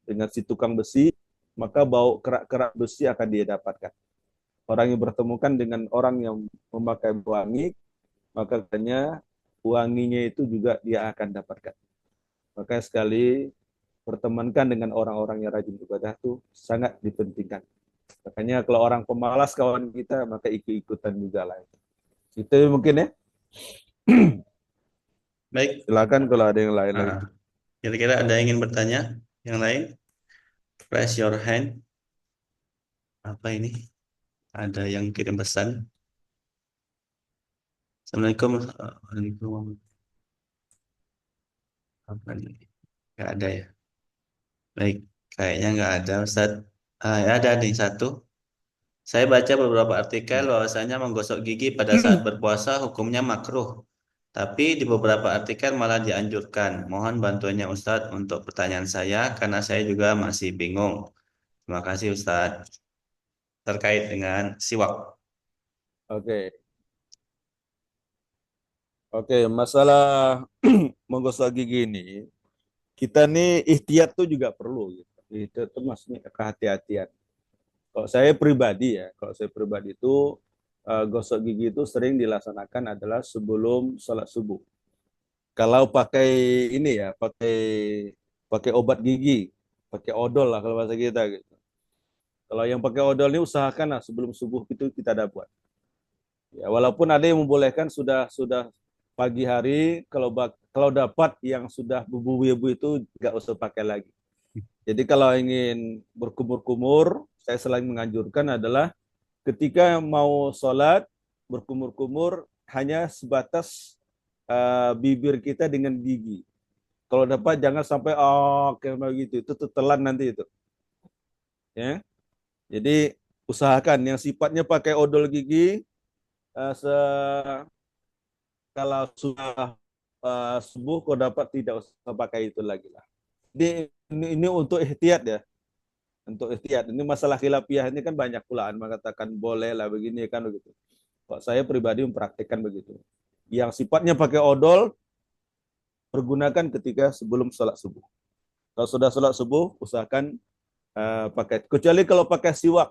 dengan si tukang besi, maka bau kerak-kerak besi akan dia dapatkan. Orang yang bertemukan dengan orang yang memakai wangi, maka katanya wanginya itu juga dia akan dapatkan. Maka sekali bertemankan dengan orang-orang yang rajin ibadah itu sangat dipentingkan. Makanya kalau orang pemalas kawan kita, maka ikut-ikutan juga lah. Itu mungkin ya. Baik. Silakan kalau ada yang lain lagi. Kira-kira ada yang ingin bertanya? Yang lain? Raise your hand. Apa ini? Ada yang kirim pesan. Assalamualaikum. Waalaikumsalam. Apa ini? Nggak ada ya? Baik. Kayaknya nggak ada, Ustaz. Ya ada nih satu. Saya baca beberapa artikel bahwasanya menggosok gigi pada saat berpuasa hukumnya makruh. Tapi di beberapa artikel malah dianjurkan. Mohon bantuannya Ustadz untuk pertanyaan saya karena saya juga masih bingung. Terima kasih Ustadz. Terkait dengan siwak. Oke. Oke, masalah menggosok gigi ini, kita nih ihtiyat tuh juga perlu gitu. Itu tuh maksudnya kehati-hatian. Kalau saya pribadi itu gosok gigi itu sering dilaksanakan adalah sebelum sholat subuh. Kalau pakai ini ya, pakai pakai obat gigi, pakai odol lah kalau bahasa kita gitu. Kalau yang pakai odol ini usahakan lah sebelum subuh itu kita dapat. Ya, walaupun ada yang membolehkan sudah pagi hari kalau dapat yang sudah bubu-bubu itu nggak usah pakai lagi. Jadi kalau ingin berkumur-kumur, saya selalu menganjurkan adalah ketika mau sholat berkumur-kumur hanya sebatas bibir kita dengan gigi. Kalau dapat jangan sampai kayak begitu, itu telan nanti itu. Ya, jadi usahakan yang sifatnya pakai odol gigi kalau sudah subuh kau dapat tidak usah pakai itu lagi lah. Ini untuk ihtiyat ya, untuk ihtiyat. Ini masalah khilafiyah ini kan banyak pulaan mengatakan boleh lah begini kan begitu. Kok saya pribadi mempraktikkan begitu. Yang sifatnya pakai odol pergunakan ketika sebelum sholat subuh. Kalau sudah sholat subuh usahakan pakai. Kecuali kalau pakai siwak.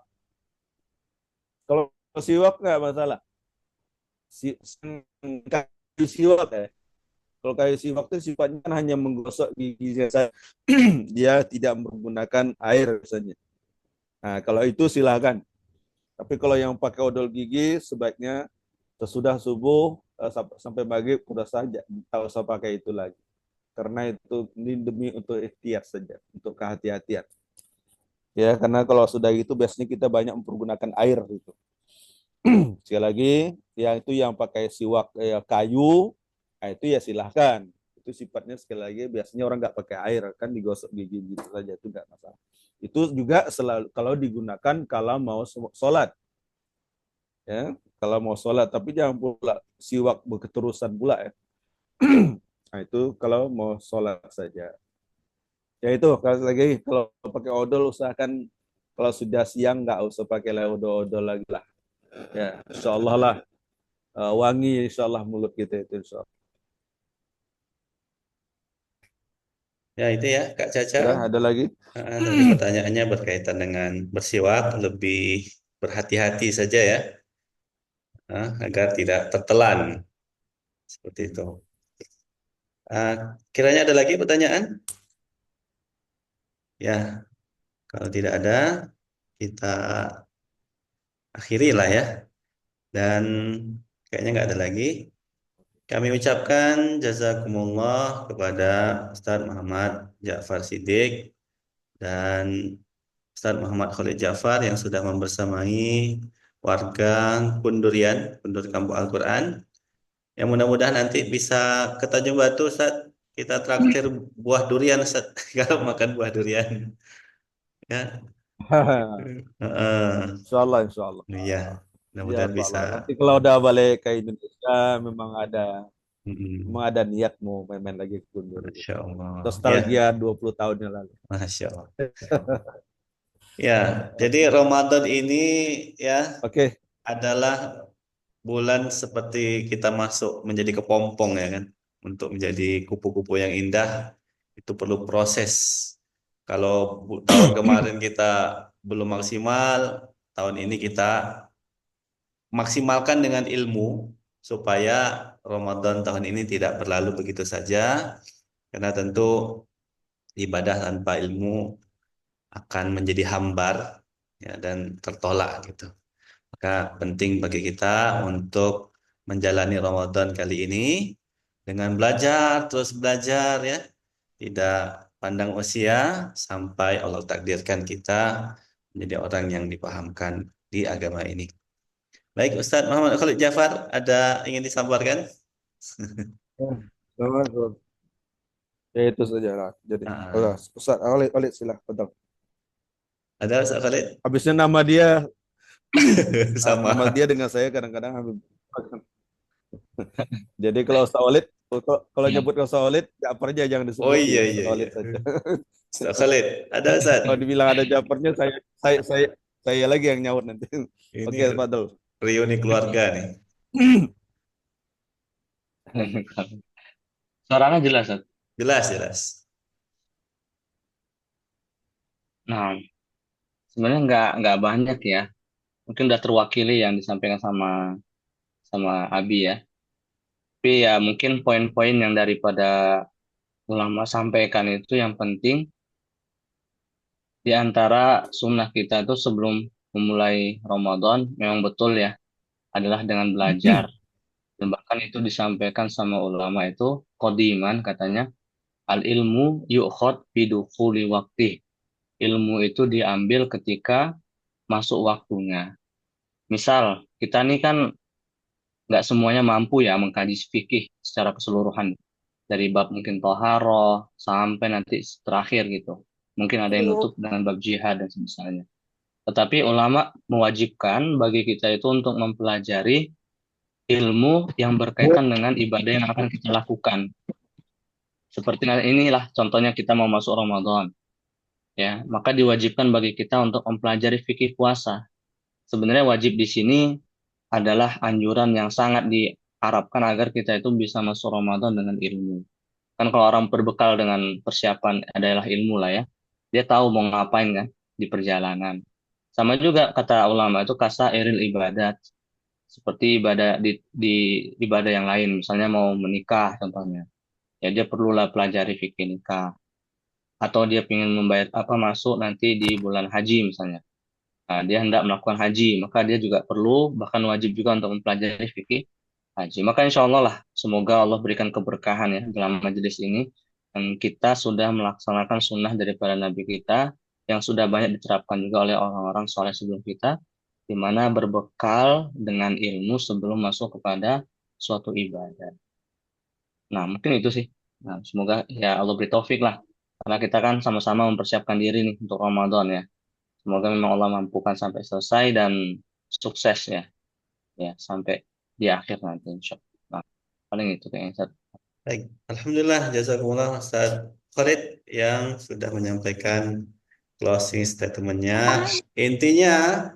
Kalau siwak nggak masalah. Kayu siwak ya. Kalau kayu siwak itu sifatnya kan hanya menggosok gigi saja. Dia tidak menggunakan air misalnya. Nah, kalau itu silahkan. Tapi kalau yang pakai odol gigi sebaiknya sesudah subuh sampai maghrib udah saja tak usah pakai itu lagi. Karena itu ini demi untuk ikhtiar saja, untuk kehati-hatian. Ya, karena kalau sudah itu biasanya kita banyak mempergunakan air itu. Sekali lagi, yang itu yang pakai siwak kayu, nah itu ya silahkan. Itu sifatnya sekali lagi biasanya orang nggak pakai air kan digosok gigi gitu saja itu nggak masalah. Itu juga selalu kalau digunakan kalau mau sholat, ya kalau mau sholat. Tapi jangan pula siwak berketerusan pula ya. Nah itu kalau mau sholat saja. Ya itu lagi kalau pakai odol usahakan kalau sudah siang nggak usah pakai odol-odol lagi lah. Ya, insya Allah lah wangi insya Allah mulut kita itu insya Allah. Ya itu ya Kak Caca. Sudah ada lagi? Tadi pertanyaannya berkaitan dengan bersiwak, lebih berhati-hati saja ya, agar tidak tertelan seperti itu. Kiranya ada lagi pertanyaan? Ya, kalau tidak ada, kita akhiri lah ya. Dan kayaknya nggak ada lagi. Kami ucapkan jazakumullah kepada Ustadz Muhammad Ja'far Siddiq dan Ustadz Muhammad Khalid Ja'far yang sudah membersamai warga Kundurian, Kundur Kampung Al-Quran. Yang mudah-mudahan nanti bisa ke Tanjung Batu, Ustadz. Kita traktir buah durian, Ustadz. Kalau makan buah durian. Ya. Heeh. Insya Allah, insya Allah. Iya, Ya mudah-mudahan Pak bisa. Allah. Nanti kalau udah balik ke Indonesia memang Mm-mm. ada niat mau main-main lagi ke Guntur Masya gitu. Allah. Ya, Nostalgia 20 tahun yang lalu. Masya Allah. Ya, jadi Ramadan ini ya Oke, adalah bulan seperti kita masuk menjadi kepompong ya kan. Untuk menjadi kupu-kupu yang indah itu perlu proses. Kalau tahun kemarin kita belum maksimal, tahun ini kita maksimalkan dengan ilmu supaya Ramadan tahun ini tidak berlalu begitu saja. Karena tentu ibadah tanpa ilmu akan menjadi hambar ya, dan tertolak gitu. Maka penting bagi kita untuk menjalani Ramadan kali ini dengan belajar, terus belajar ya. Tidak pandang usia sampai Allah takdirkan kita menjadi orang yang dipahamkan di agama ini. Baik, Ustadz Muhammad Khalid Jafar, ada ingin disampaikan? Ya, selamat. Ya itu saja lah. Jadi, Ah, Ustaz Khalid, Khalid silakan. ada Ustadz Khalid? Habisnya nama Sama. dia dengan saya kadang-kadang habis. Jadi kalau Ustaz Khalid, kalau Ya, nyebut Ustaz Khalid, Jafarnya jangan Oh disebut iya gitu. iya Ustaz iya. Khalid saja. Ustadz Khalid, ada Kalau Ustadz? dibilang ada Jafarnya, saya lagi yang nyaut nanti. Ini Oke, Fadl. reuni keluarga nih. suaranya jelas, Ustaz. Jelas jelas. Nah, sebenarnya nggak banyak ya. Mungkin udah terwakili yang disampaikan sama sama Abi ya. Tapi ya mungkin poin-poin yang daripada ulama sampaikan itu yang penting di antara sunnah kita itu sebelum memulai Ramadan memang betul ya adalah dengan belajar. Dan bahkan itu disampaikan sama ulama itu qadiman katanya al ilmu yu'khad bidukhuli waqti. Ilmu itu diambil ketika masuk waktunya. Misal, kita nih kan nggak semuanya mampu ya mengkaji fikih secara keseluruhan. Dari bab mungkin toharoh sampai nanti terakhir gitu. Mungkin ada yang Iya. nutup dengan bab jihad dan semisalnya. Tetapi ulama mewajibkan bagi kita itu untuk mempelajari ilmu yang berkaitan dengan ibadah yang akan kita lakukan. Seperti inilah contohnya kita mau masuk Ramadan. Ya, maka diwajibkan bagi kita untuk mempelajari fikih puasa. Sebenarnya wajib di sini adalah anjuran yang sangat diharapkan agar kita itu bisa masuk Ramadan dengan ilmu. Kan kalau orang berbekal dengan persiapan adalah ilmu lah ya, dia tahu mau ngapain kan di perjalanan. Sama juga kata ulama itu kasa eril ibadat, seperti ibadah di ibadah yang lain, misalnya mau menikah contohnya, ya dia perlulah pelajari fikih nikah. Atau dia ingin membayar apa masuk nanti di bulan haji misalnya. Nah, dia hendak melakukan haji, maka dia juga perlu bahkan wajib juga untuk mempelajari fikih haji. Maka insya Allah lah, semoga Allah berikan keberkahan ya dalam majelis ini. Dan kita sudah melaksanakan sunnah daripada Nabi kita yang sudah banyak diterapkan juga oleh orang-orang soleh sebelum kita, di mana berbekal dengan ilmu sebelum masuk kepada suatu ibadah. Nah, mungkin itu sih. Nah, semoga ya Allah beri taufik lah. Karena kita kan sama-sama mempersiapkan diri nih untuk Ramadan ya. Semoga memang Allah mampukan sampai selesai dan sukses ya. Ya, sampai di akhir nanti insya Allah. Nah, paling itu kayaknya. Ustaz. Baik, Alhamdulillah, jazakumullah Ustaz Khalid yang sudah menyampaikan closing statementnya. Intinya,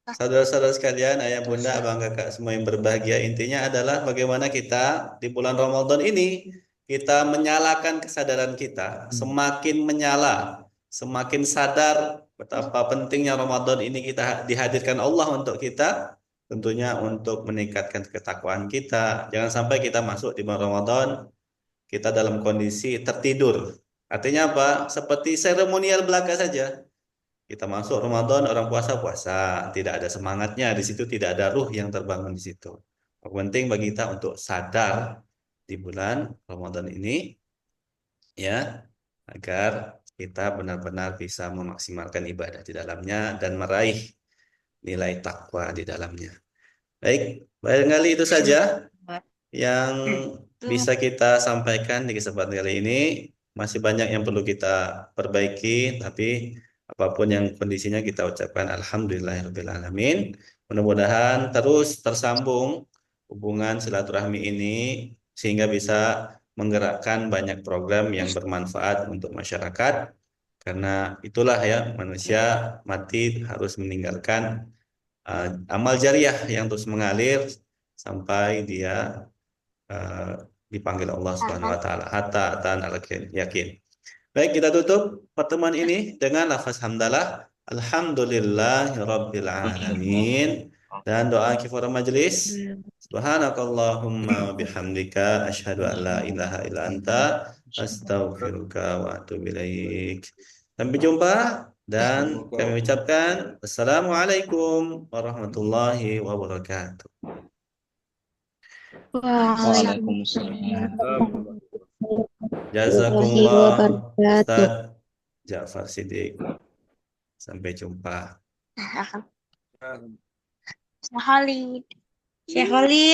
saudara-saudara sekalian, ayah, bunda, abang, kakak, semua yang berbahagia, intinya adalah bagaimana kita di bulan Ramadan ini, kita menyalakan kesadaran kita, semakin menyala, semakin sadar betapa pentingnya Ramadan ini kita dihadirkan Allah untuk kita, tentunya untuk meningkatkan ketakwaan kita. Jangan sampai kita masuk di bulan Ramadan kita dalam kondisi tertidur. Artinya apa? Seperti seremonial belaka saja. Kita masuk Ramadan, orang puasa puasa, tidak ada semangatnya di situ, tidak ada ruh yang terbangun di situ. Yang penting bagi kita untuk sadar di bulan Ramadan ini, ya, agar kita benar-benar bisa memaksimalkan ibadah di dalamnya dan meraih nilai takwa di dalamnya. Baik, barangkali itu saja yang bisa kita sampaikan di kesempatan kali ini. Masih banyak yang perlu kita perbaiki, tapi apapun yang kondisinya kita ucapkan alhamdulillahirrahmanirrahim. Mudah-mudahan terus tersambung hubungan silaturahmi ini sehingga bisa menggerakkan banyak program yang bermanfaat untuk masyarakat. Karena itulah ya manusia mati harus meninggalkan amal jariah yang terus mengalir sampai dia dipanggil Allah Subhanahu wa taala hatta atanal yakin. Baik, kita tutup pertemuan ini dengan lafaz hamdalah. Alhamdulillahirabbil alamin. Dan doa kifaratul majelis. Subhanakallahumma wa bihamdika asyhadu an la ilaha illa anta astaghfiruka wa atubu ilaik. Sampai jumpa dan kami ucapkan assalamualaikum warahmatullahi wabarakatuh. Waalaikumsalam. Jazakumullah Ustaz Ja'far Siddiq. Sampai jumpa. Syekh Khalid. Syekh Khalid.